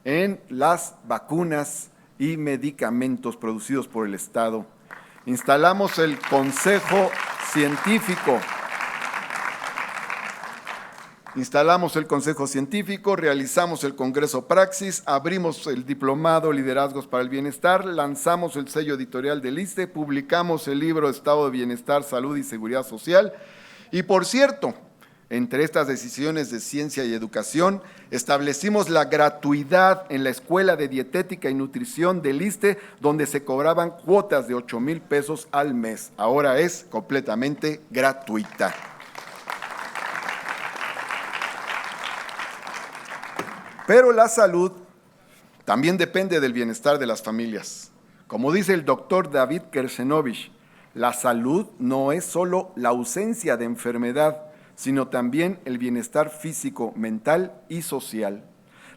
en las vacunas y medicamentos producidos por el Estado. Instalamos el Consejo Científico. Realizamos el Congreso Praxis, abrimos el Diplomado Liderazgos para el Bienestar, lanzamos el sello editorial del ISSSTE, publicamos el libro Estado de Bienestar, Salud y Seguridad Social. Y por cierto, entre estas decisiones de ciencia y educación, establecimos la gratuidad en la Escuela de Dietética y Nutrición del ISSSTE, donde se cobraban cuotas de 8,000 pesos al mes. Ahora es completamente gratuita. Pero la salud también depende del bienestar de las familias. Como dice el doctor David Kersenovich, la salud no es solo la ausencia de enfermedad, sino también el bienestar físico, mental y social.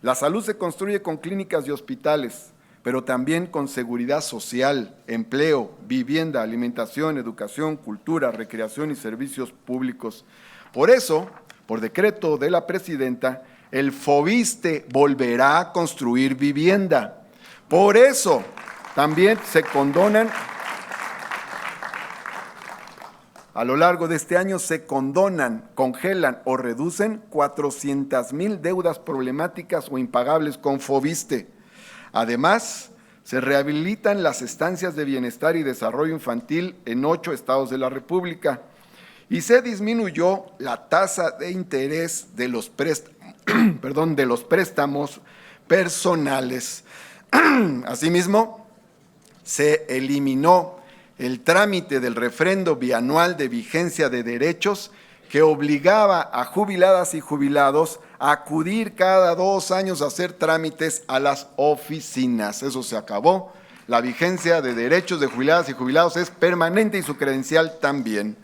La salud se construye con clínicas y hospitales, pero también con seguridad social, empleo, vivienda, alimentación, educación, cultura, recreación y servicios públicos. Por eso, por decreto de la presidenta, el FOBISSSTE volverá a construir vivienda. Por eso también se condonan, a lo largo de este año se condonan, congelan o reducen 400,000 deudas problemáticas o impagables con FOBISSSTE. Además, se rehabilitan las estancias de bienestar y desarrollo infantil en 8 estados de la República y se disminuyó la tasa de interés de los préstamos personales. Asimismo, se eliminó el trámite del refrendo bianual de vigencia de derechos que obligaba a jubiladas y jubilados a acudir cada 2 años a hacer trámites a las oficinas. Eso se acabó. La vigencia de derechos de jubiladas y jubilados es permanente y su credencial también.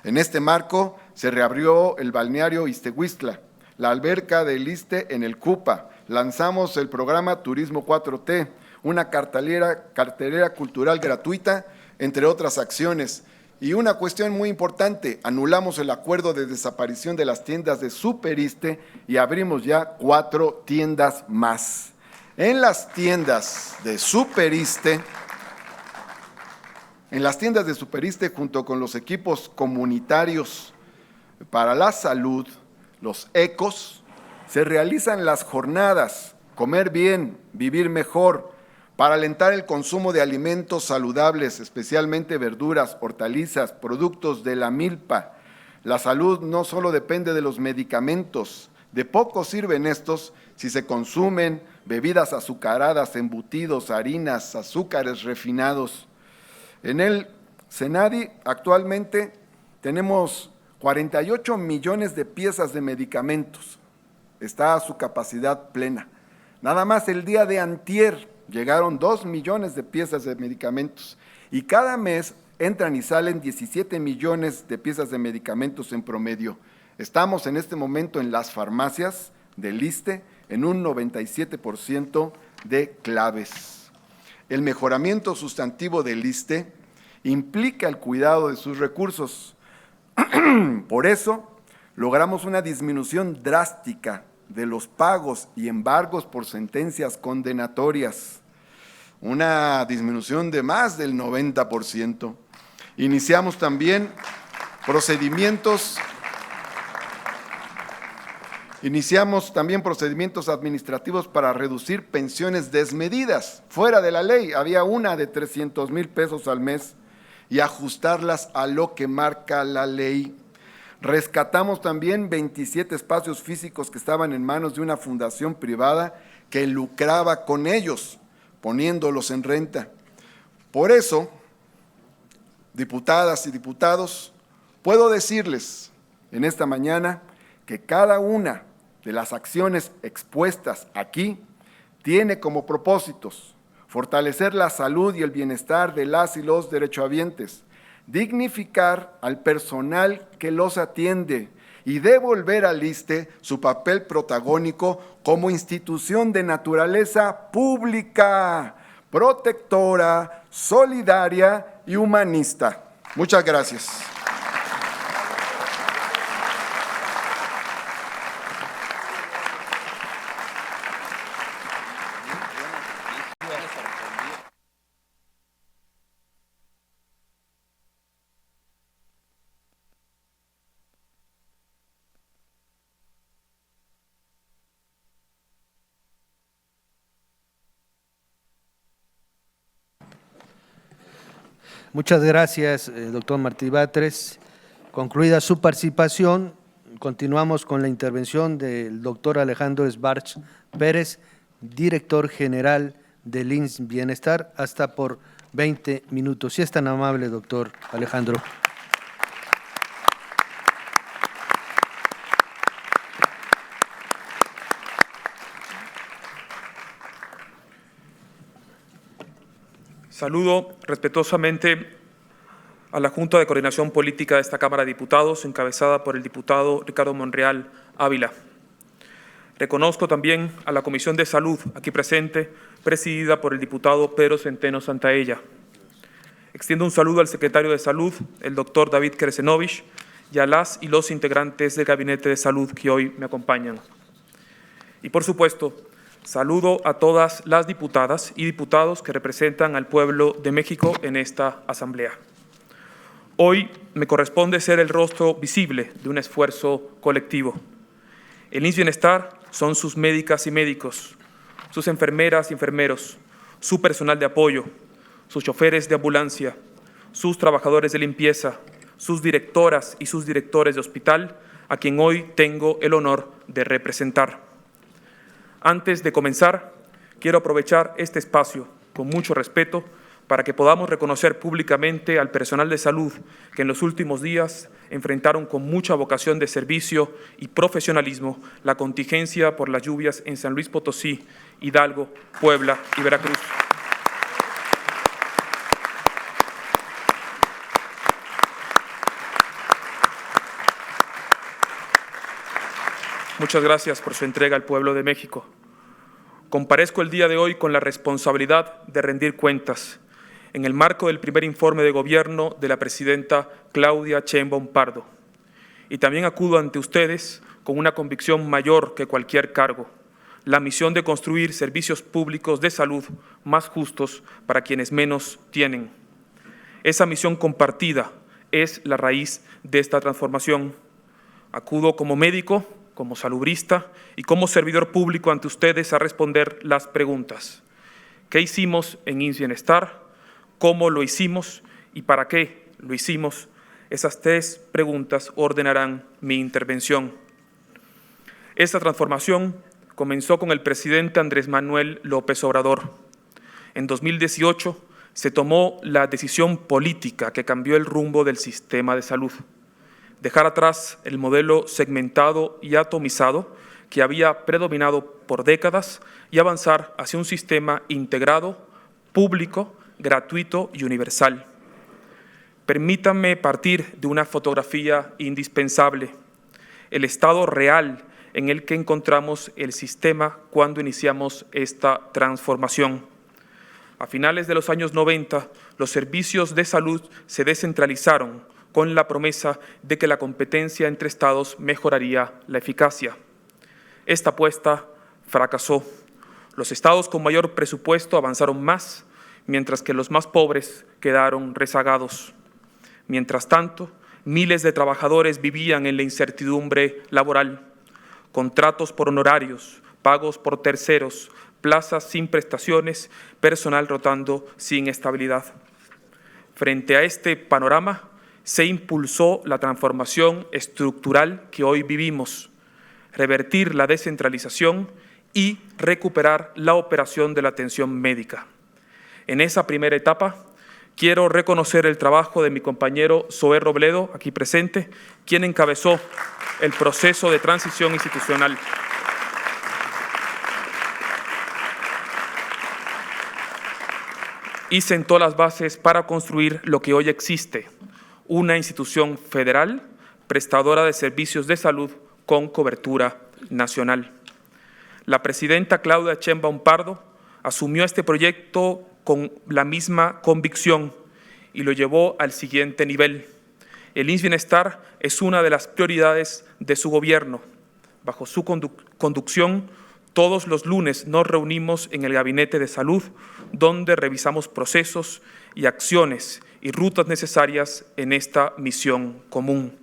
En este marco se reabrió el balneario Ixtehuistla, la alberca del Iste en el Cupa. Lanzamos el programa Turismo 4T, una cartelera cultural gratuita, entre otras acciones. Y una cuestión muy importante, anulamos el acuerdo de desaparición de las tiendas de Superiste y abrimos ya 4 tiendas más. En las tiendas de Superiste, junto con los equipos comunitarios para la salud, los ECOS, se realizan las jornadas Comer Bien, Vivir Mejor, para alentar el consumo de alimentos saludables, especialmente verduras, hortalizas, productos de la milpa. La salud no solo depende de los medicamentos, de poco sirven estos si se consumen bebidas azucaradas, embutidos, harinas, azúcares refinados. En el SENADI actualmente tenemos 48 millones de piezas de medicamentos. Está a su capacidad plena. Nada más el día de antier llegaron 2 millones de piezas de medicamentos y cada mes entran y salen 17 millones de piezas de medicamentos en promedio. Estamos en este momento en las farmacias del ISSSTE en un 97% de claves. El mejoramiento sustantivo del ISSSTE implica el cuidado de sus recursos. Por eso, logramos una disminución drástica de los pagos y embargos por sentencias condenatorias, una disminución de más del 90%. Iniciamos también procedimientos administrativos para reducir pensiones desmedidas, fuera de la ley. Había una de 300,000 pesos al mes y ajustarlas a lo que marca la ley. Rescatamos también 27 espacios físicos que estaban en manos de una fundación privada que lucraba con ellos, poniéndolos en renta. Por eso, diputadas y diputados, puedo decirles en esta mañana que cada una de las acciones expuestas aquí tiene como propósitos fortalecer la salud y el bienestar de las y los derechohabientes, dignificar al personal que los atiende y devolver al ISSSTE su papel protagónico como institución de naturaleza pública, protectora, solidaria y humanista. Muchas gracias. Muchas gracias, doctor Martí Batres. Concluida su participación, continuamos con la intervención del doctor Alejandro Sbarch Pérez, director general del IMSS Bienestar, hasta por 20 minutos. Si es tan amable, doctor Alejandro. Saludo respetuosamente a la Junta de Coordinación Política de esta Cámara de Diputados, encabezada por el diputado Ricardo Monreal Ávila. Reconozco también a la Comisión de Salud, aquí presente, presidida por el diputado Pedro Centeno Santaella. Extiendo un saludo al secretario de Salud, el doctor David Keresenovich, y a las y los integrantes del Gabinete de Salud que hoy me acompañan. Y por supuesto, saludo a todas las diputadas y diputados que representan al pueblo de México en esta asamblea. Hoy me corresponde ser el rostro visible de un esfuerzo colectivo. El IMSS Bienestar son sus médicas y médicos, sus enfermeras y enfermeros, su personal de apoyo, sus choferes de ambulancia, sus trabajadores de limpieza, sus directoras y sus directores de hospital, a quien hoy tengo el honor de representar. Antes de comenzar, quiero aprovechar este espacio con mucho respeto para que podamos reconocer públicamente al personal de salud que en los últimos días enfrentaron con mucha vocación de servicio y profesionalismo la contingencia por las lluvias en San Luis Potosí, Hidalgo, Puebla y Veracruz. Muchas gracias por su entrega al pueblo de México. Comparezco el día de hoy con la responsabilidad de rendir cuentas en el marco del primer informe de gobierno de la presidenta Claudia Sheinbaum Pardo. Y también acudo ante ustedes con una convicción mayor que cualquier cargo, la misión de construir servicios públicos de salud más justos para quienes menos tienen. Esa misión compartida es la raíz de esta transformación. Acudo como médico, como salubrista y como servidor público ante ustedes a responder las preguntas. ¿Qué hicimos en IMSS Bienestar? ¿Cómo lo hicimos? ¿Y para qué lo hicimos? Esas tres preguntas ordenarán mi intervención. Esta transformación comenzó con el presidente Andrés Manuel López Obrador. En 2018 se tomó la decisión política que cambió el rumbo del sistema de salud. Dejar atrás el modelo segmentado y atomizado que había predominado por décadas y avanzar hacia un sistema integrado, público, gratuito y universal. Permítanme partir de una fotografía indispensable, el estado real en el que encontramos el sistema cuando iniciamos esta transformación. A finales de los años 90, los servicios de salud se descentralizaron con la promesa de que la competencia entre estados mejoraría la eficacia. Esta apuesta fracasó. Los estados con mayor presupuesto avanzaron más, mientras que los más pobres quedaron rezagados. Mientras tanto, miles de trabajadores vivían en la incertidumbre laboral, contratos por honorarios, pagos por terceros, plazas sin prestaciones, personal rotando sin estabilidad. Frente a este panorama, se impulsó la transformación estructural que hoy vivimos, revertir la descentralización y recuperar la operación de la atención médica. En esa primera etapa, quiero reconocer el trabajo de mi compañero Zoé Robledo, aquí presente, quien encabezó el proceso de transición institucional. Y sentó las bases para construir lo que hoy existe, una institución federal prestadora de servicios de salud con cobertura nacional. La presidenta Claudia Sheinbaum Pardo asumió este proyecto con la misma convicción y lo llevó al siguiente nivel. El IMSS Bienestar es una de las prioridades de su gobierno. Bajo su conducción, todos los lunes nos reunimos en el Gabinete de Salud, donde revisamos procesos y acciones y rutas necesarias en esta misión común.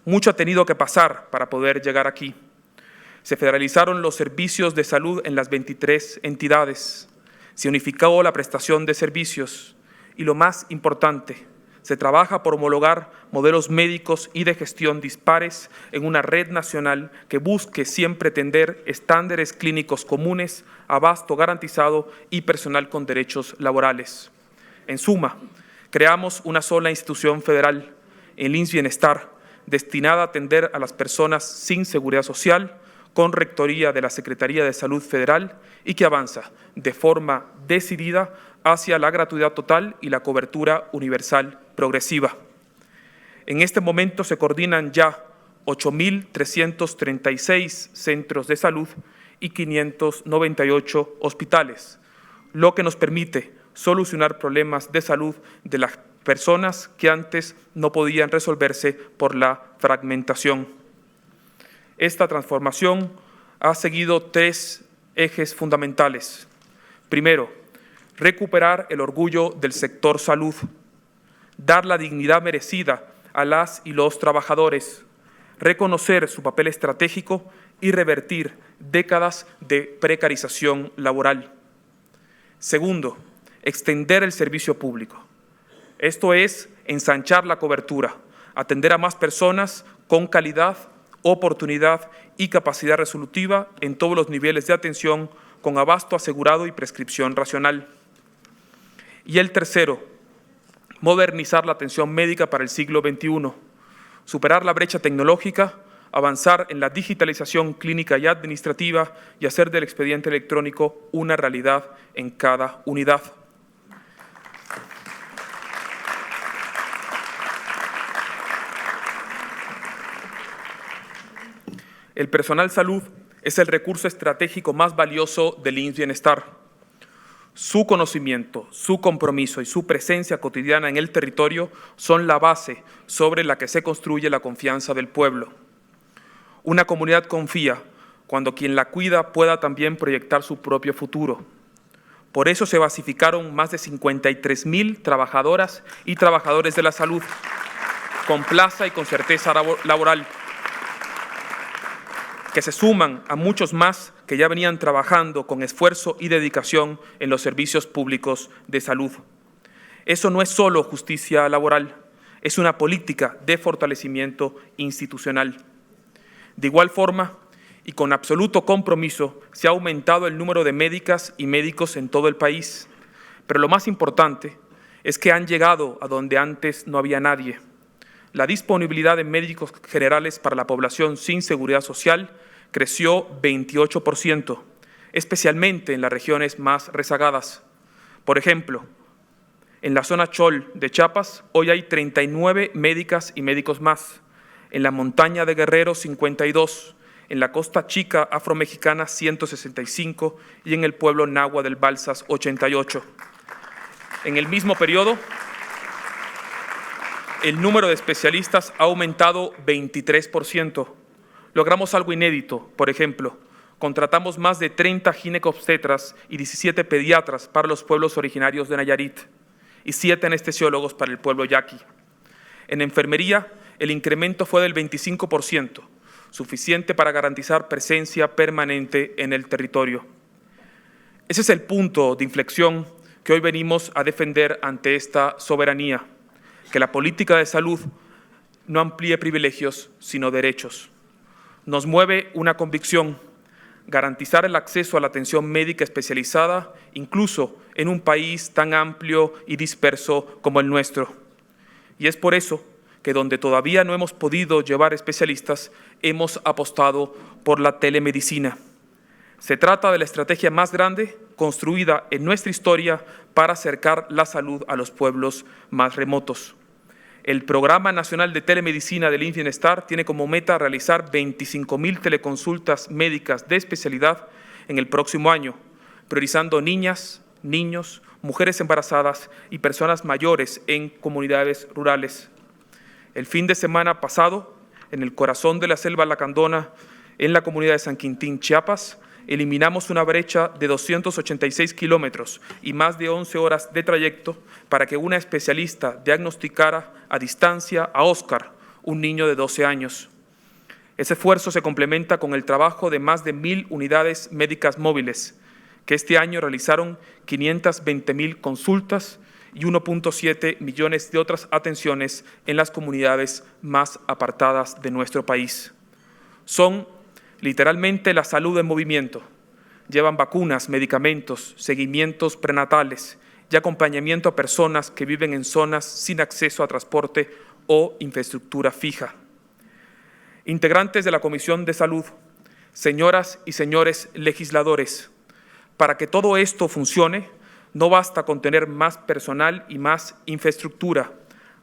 Mucho ha tenido que pasar para poder llegar aquí. Se federalizaron los servicios de salud en las 23 entidades, se unificó la prestación de servicios y, lo más importante, se trabaja por homologar modelos médicos y de gestión dispares en una red nacional que busque siempre tender estándares clínicos comunes, abasto garantizado y personal con derechos laborales. En suma, creamos una sola institución federal, el IMSS Bienestar, destinada a atender a las personas sin seguridad social, con rectoría de la Secretaría de Salud Federal y que avanza de forma decidida hacia la gratuidad total y la cobertura universal progresiva. En este momento se coordinan ya 8.336 centros de salud y 598 hospitales, lo que nos permite solucionar problemas de salud de las personas que antes no podían resolverse por la fragmentación. Esta transformación ha seguido tres ejes fundamentales. Primero, recuperar el orgullo del sector salud, dar la dignidad merecida a las y los trabajadores, reconocer su papel estratégico y revertir décadas de precarización laboral. Segundo, extender el servicio público. Esto es ensanchar la cobertura, atender a más personas con calidad, oportunidad y capacidad resolutiva en todos los niveles de atención con abasto asegurado y prescripción racional. Y el tercero, modernizar la atención médica para el siglo XXI, superar la brecha tecnológica, avanzar en la digitalización clínica y administrativa y hacer del expediente electrónico una realidad en cada unidad. El personal salud es el recurso estratégico más valioso del IMSS Bienestar. Su conocimiento, su compromiso y su presencia cotidiana en el territorio son la base sobre la que se construye la confianza del pueblo. Una comunidad confía cuando quien la cuida pueda también proyectar su propio futuro. Por eso se basificaron más de 53,000 trabajadoras y trabajadores de la salud, con plaza y con certeza laboral, que se suman a muchos más que ya venían trabajando con esfuerzo y dedicación en los servicios públicos de salud. Eso no es solo justicia laboral, es una política de fortalecimiento institucional. De igual forma, y con absoluto compromiso, se ha aumentado el número de médicas y médicos en todo el país. Pero lo más importante es que han llegado a donde antes no había nadie. La disponibilidad de médicos generales para la población sin seguridad social creció 28%, especialmente en las regiones más rezagadas. Por ejemplo, en la zona Chol de Chiapas, hoy hay 39 médicas y médicos más. En la montaña de Guerrero, 52. En la Costa Chica afromexicana, 165. Y en el pueblo Nahua del Balsas, 88. En el mismo periodo, el número de especialistas ha aumentado 23%. Logramos algo inédito, por ejemplo, contratamos más de 30 ginecobstetras y 17 pediatras para los pueblos originarios de Nayarit y 7 anestesiólogos para el pueblo yaqui. En enfermería, el incremento fue del 25%, suficiente para garantizar presencia permanente en el territorio. Ese es el punto de inflexión que hoy venimos a defender ante esta soberanía, que la política de salud no amplíe privilegios, sino derechos. Nos mueve una convicción: garantizar el acceso a la atención médica especializada, incluso en un país tan amplio y disperso como el nuestro. Y es por eso que donde todavía no hemos podido llevar especialistas, hemos apostado por la telemedicina. Se trata de la estrategia más grande construida en nuestra historia para acercar la salud a los pueblos más remotos. El Programa Nacional de Telemedicina del IMSS Bienestar tiene como meta realizar 25,000 teleconsultas médicas de especialidad en el próximo año, priorizando niñas, niños, mujeres embarazadas y personas mayores en comunidades rurales. El fin de semana pasado, en el corazón de la selva lacandona, en la comunidad de San Quintín, Chiapas, eliminamos una brecha de 286 kilómetros y más de 11 horas de trayecto para que una especialista diagnosticara a distancia a Óscar, un niño de 12 años. Ese esfuerzo se complementa con el trabajo de más de 1,000 unidades médicas móviles, que este año realizaron 520,000 consultas y 1.7 millones de otras atenciones en las comunidades más apartadas de nuestro país. Son literalmente la salud en movimiento. Llevan vacunas, medicamentos, seguimientos prenatales y acompañamiento a personas que viven en zonas sin acceso a transporte o infraestructura fija. Integrantes de la Comisión de Salud, señoras y señores legisladores, para que todo esto funcione, no basta con tener más personal y más infraestructura.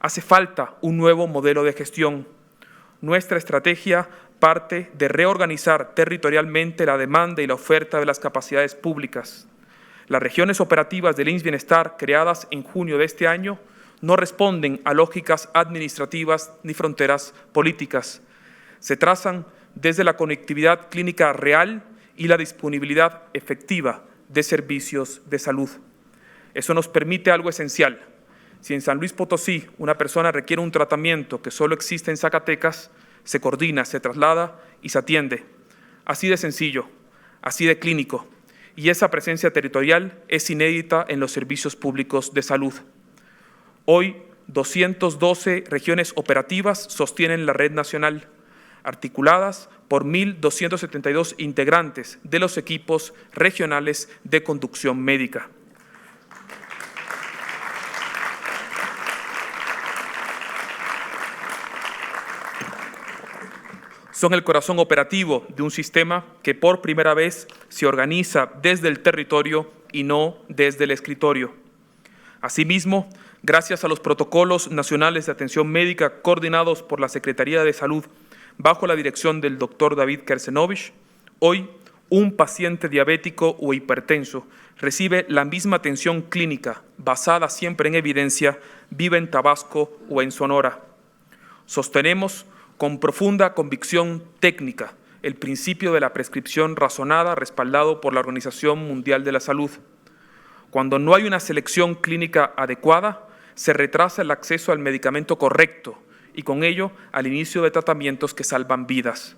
Hace falta un nuevo modelo de gestión. Nuestra estrategia parte de reorganizar territorialmente la demanda y la oferta de las capacidades públicas. Las regiones operativas del IMSS Bienestar, creadas en junio de este año, no responden a lógicas administrativas ni fronteras políticas. Se trazan desde la conectividad clínica real y la disponibilidad efectiva de servicios de salud. Eso nos permite algo esencial. Si en San Luis Potosí una persona requiere un tratamiento que solo existe en Zacatecas, se coordina, se traslada y se atiende. Así de sencillo, así de clínico. Y esa presencia territorial es inédita en los servicios públicos de salud. Hoy, 212 regiones operativas sostienen la red nacional, articuladas por 1,272 integrantes de los equipos regionales de conducción médica. son el corazón operativo de un sistema que por primera vez se organiza desde el territorio y no desde el escritorio. Asimismo, gracias a los protocolos nacionales de atención médica coordinados por la Secretaría de Salud bajo la dirección del doctor David Kersenovich, hoy un paciente diabético o hipertenso recibe la misma atención clínica basada siempre en evidencia, viva en Tabasco o en Sonora. Sostenemos con profunda convicción técnica el principio de la prescripción razonada respaldado por la Organización Mundial de la Salud. Cuando no hay una selección clínica adecuada, se retrasa el acceso al medicamento correcto y con ello al inicio de tratamientos que salvan vidas.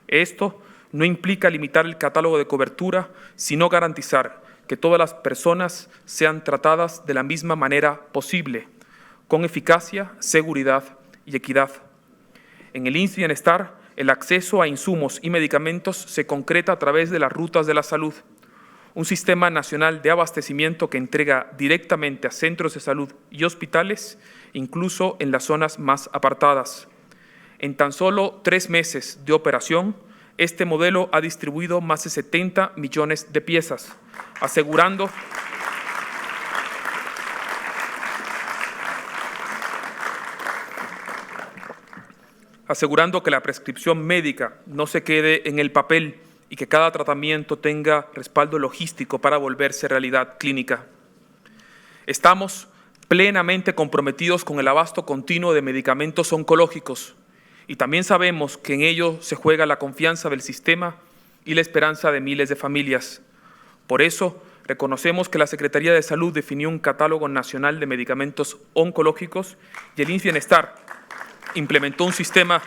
Esto no implica limitar el catálogo de cobertura, sino garantizar que todas las personas sean tratadas de la misma manera posible, con eficacia, seguridad y equidad. En el IMSS Bienestar, el acceso a insumos y medicamentos se concreta a través de las rutas de la salud, un sistema nacional de abastecimiento que entrega directamente a centros de salud y hospitales, incluso en las zonas más apartadas. En tan solo 3 meses de operación, este modelo ha distribuido más de 70 millones de piezas, asegurando que la prescripción médica no se quede en el papel y que cada tratamiento tenga respaldo logístico para volverse realidad clínica. Estamos plenamente comprometidos con el abasto continuo de medicamentos oncológicos y también sabemos que en ello se juega la confianza del sistema y la esperanza de miles de familias. Por eso, reconocemos que la Secretaría de Salud definió un catálogo nacional de medicamentos oncológicos y el IMSS Bienestar implementó un sistema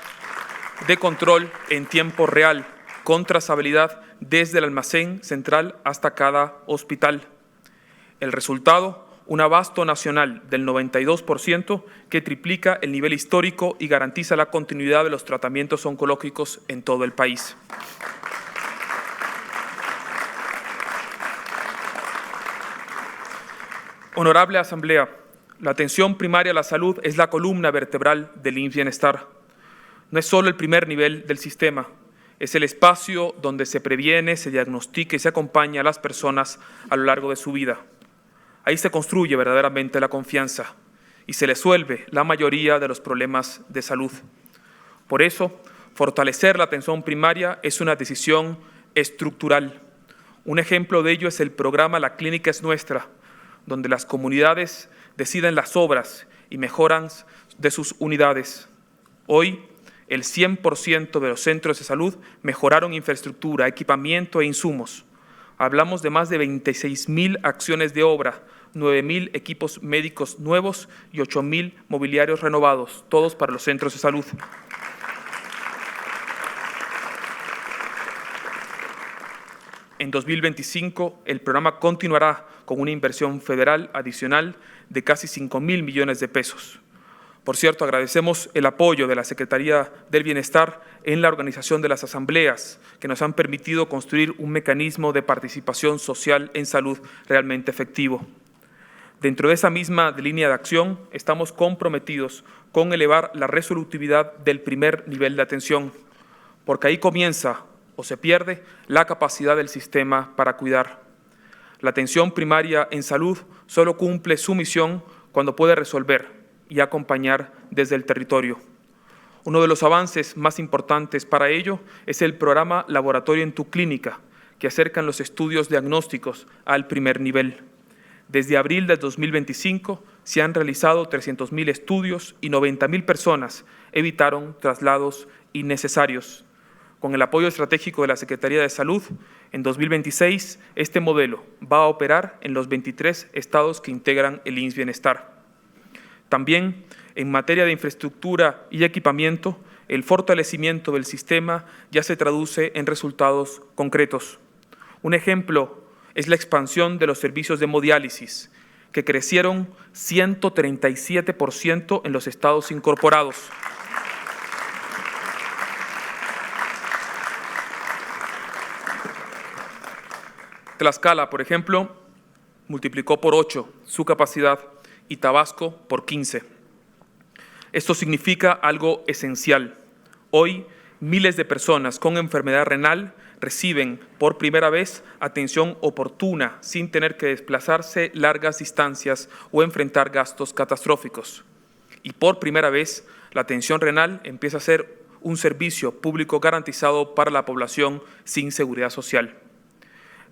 de control en tiempo real, con trazabilidad desde el almacén central hasta cada hospital. El resultado, un abasto nacional del 92% que triplica el nivel histórico y garantiza la continuidad de los tratamientos oncológicos en todo el país. Honorable Asamblea, la atención primaria a la salud es la columna vertebral del IMSS Bienestar. No es solo el primer nivel del sistema, es el espacio donde se previene, se diagnostica y se acompaña a las personas a lo largo de su vida. Ahí se construye verdaderamente la confianza y se resuelve la mayoría de los problemas de salud. Por eso, fortalecer la atención primaria es una decisión estructural. Un ejemplo de ello es el programa La Clínica es Nuestra, donde las comunidades deciden las obras y mejoras de sus unidades. Hoy, el 100% de los centros de salud mejoraron infraestructura, equipamiento e insumos. Hablamos de más de 26,000 acciones de obra, 9,000 equipos médicos nuevos y 8,000 mobiliarios renovados, todos para los centros de salud. En 2025, el programa continuará con una inversión federal adicional de casi 5,000 millones de pesos. Por cierto, agradecemos el apoyo de la Secretaría del Bienestar en la organización de las asambleas, que nos han permitido construir un mecanismo de participación social en salud realmente efectivo. Dentro de esa misma línea de acción, estamos comprometidos con elevar la resolutividad del primer nivel de atención, porque ahí comienza o se pierde la capacidad del sistema para cuidar. La atención primaria en salud solo cumple su misión cuando puede resolver y acompañar desde el territorio. Uno de los avances más importantes para ello es el programa Laboratorio en tu Clínica, que acercan los estudios diagnósticos al primer nivel. Desde abril de 2025 se han realizado 300,000 estudios y 90,000 personas evitaron traslados innecesarios. Con el apoyo estratégico de la Secretaría de Salud, en 2026 este modelo va a operar en los 23 estados que integran el IMSS Bienestar. También, en materia de infraestructura y equipamiento, el fortalecimiento del sistema ya se traduce en resultados concretos. Un ejemplo es la expansión de los servicios de hemodiálisis, que crecieron 137% en los estados incorporados. Tlaxcala, por ejemplo, multiplicó por 8 su capacidad y Tabasco por 15. Esto significa algo esencial. Hoy, miles de personas con enfermedad renal reciben por primera vez atención oportuna sin tener que desplazarse largas distancias o enfrentar gastos catastróficos. Y por primera vez, la atención renal empieza a ser un servicio público garantizado para la población sin seguridad social.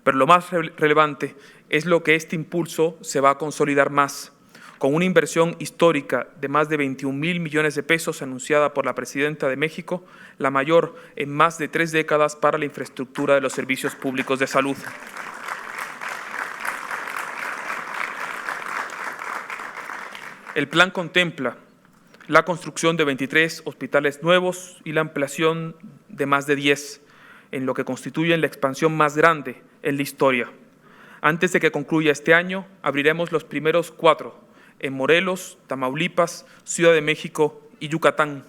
Pero lo más relevante es lo que este impulso se va a consolidar más, con una inversión histórica de más de 21,000 millones de pesos anunciada por la Presidenta de México, la mayor en más de 3 décadas para la infraestructura de los servicios públicos de salud. El plan contempla la construcción de 23 hospitales nuevos y la ampliación de más de 10, en lo que constituye la expansión más grande en la historia. Antes de que concluya este año, abriremos los primeros 4 en Morelos, Tamaulipas, Ciudad de México y Yucatán.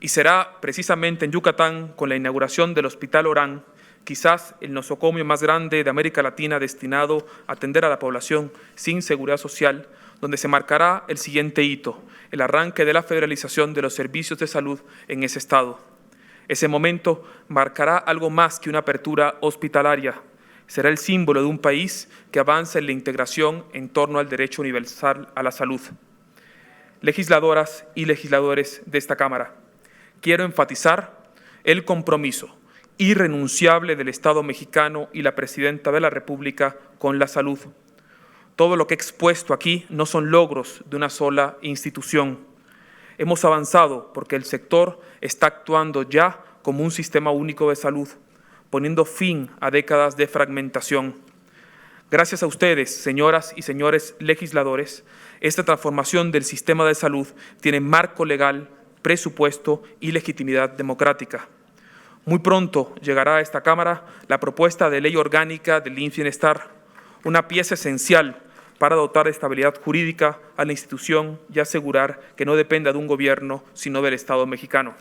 Y será precisamente en Yucatán, con la inauguración del Hospital Orán, quizás el nosocomio más grande de América Latina destinado a atender a la población sin seguridad social, donde se marcará el siguiente hito, el arranque de la federalización de los servicios de salud en ese estado. Ese momento marcará algo más que una apertura hospitalaria. Será el símbolo de un país que avanza en la integración en torno al derecho universal a la salud. Legisladoras y legisladores de esta Cámara, quiero enfatizar el compromiso irrenunciable del Estado mexicano y la Presidenta de la República con la salud. Todo lo que he expuesto aquí no son logros de una sola institución. Hemos avanzado porque el sector está actuando ya como un sistema único de salud, poniendo fin a décadas de fragmentación. Gracias a ustedes, señoras y señores legisladores, esta transformación del sistema de salud tiene marco legal, presupuesto y legitimidad democrática. Muy pronto llegará a esta Cámara la propuesta de ley orgánica del IMSS Bienestar, una pieza esencial para dotar de estabilidad jurídica a la institución y asegurar que no dependa de un gobierno, sino del Estado mexicano.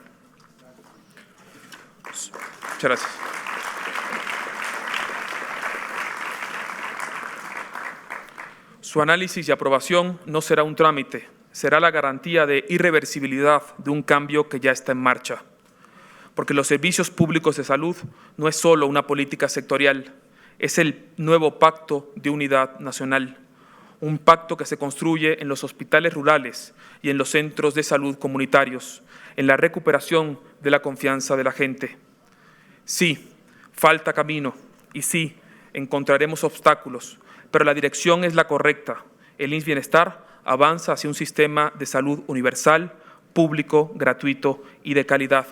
Muchas gracias. Su análisis y aprobación no será un trámite, será la garantía de irreversibilidad de un cambio que ya está en marcha. Porque los servicios públicos de salud no es solo una política sectorial, es el nuevo pacto de unidad nacional, un pacto que se construye en los hospitales rurales y en los centros de salud comunitarios, en la recuperación de la confianza de la gente. Sí, falta camino y sí, encontraremos obstáculos, pero la dirección es la correcta. El IMSS Bienestar avanza hacia un sistema de salud universal, público, gratuito y de calidad.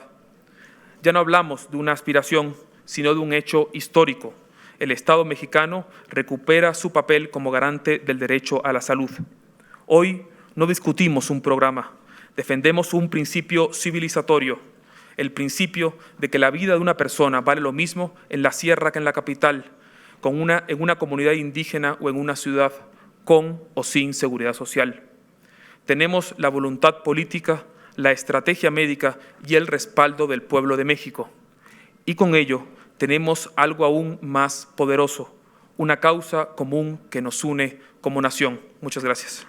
Ya no hablamos de una aspiración, sino de un hecho histórico. El Estado mexicano recupera su papel como garante del derecho a la salud. Hoy no discutimos un programa, defendemos un principio civilizatorio, el principio de que la vida de una persona vale lo mismo en la sierra que en la capital, en una comunidad indígena o en una ciudad, con o sin seguridad social. Tenemos la voluntad política, la estrategia médica y el respaldo del pueblo de México. Y con ello tenemos algo aún más poderoso, una causa común que nos une como nación. Muchas gracias.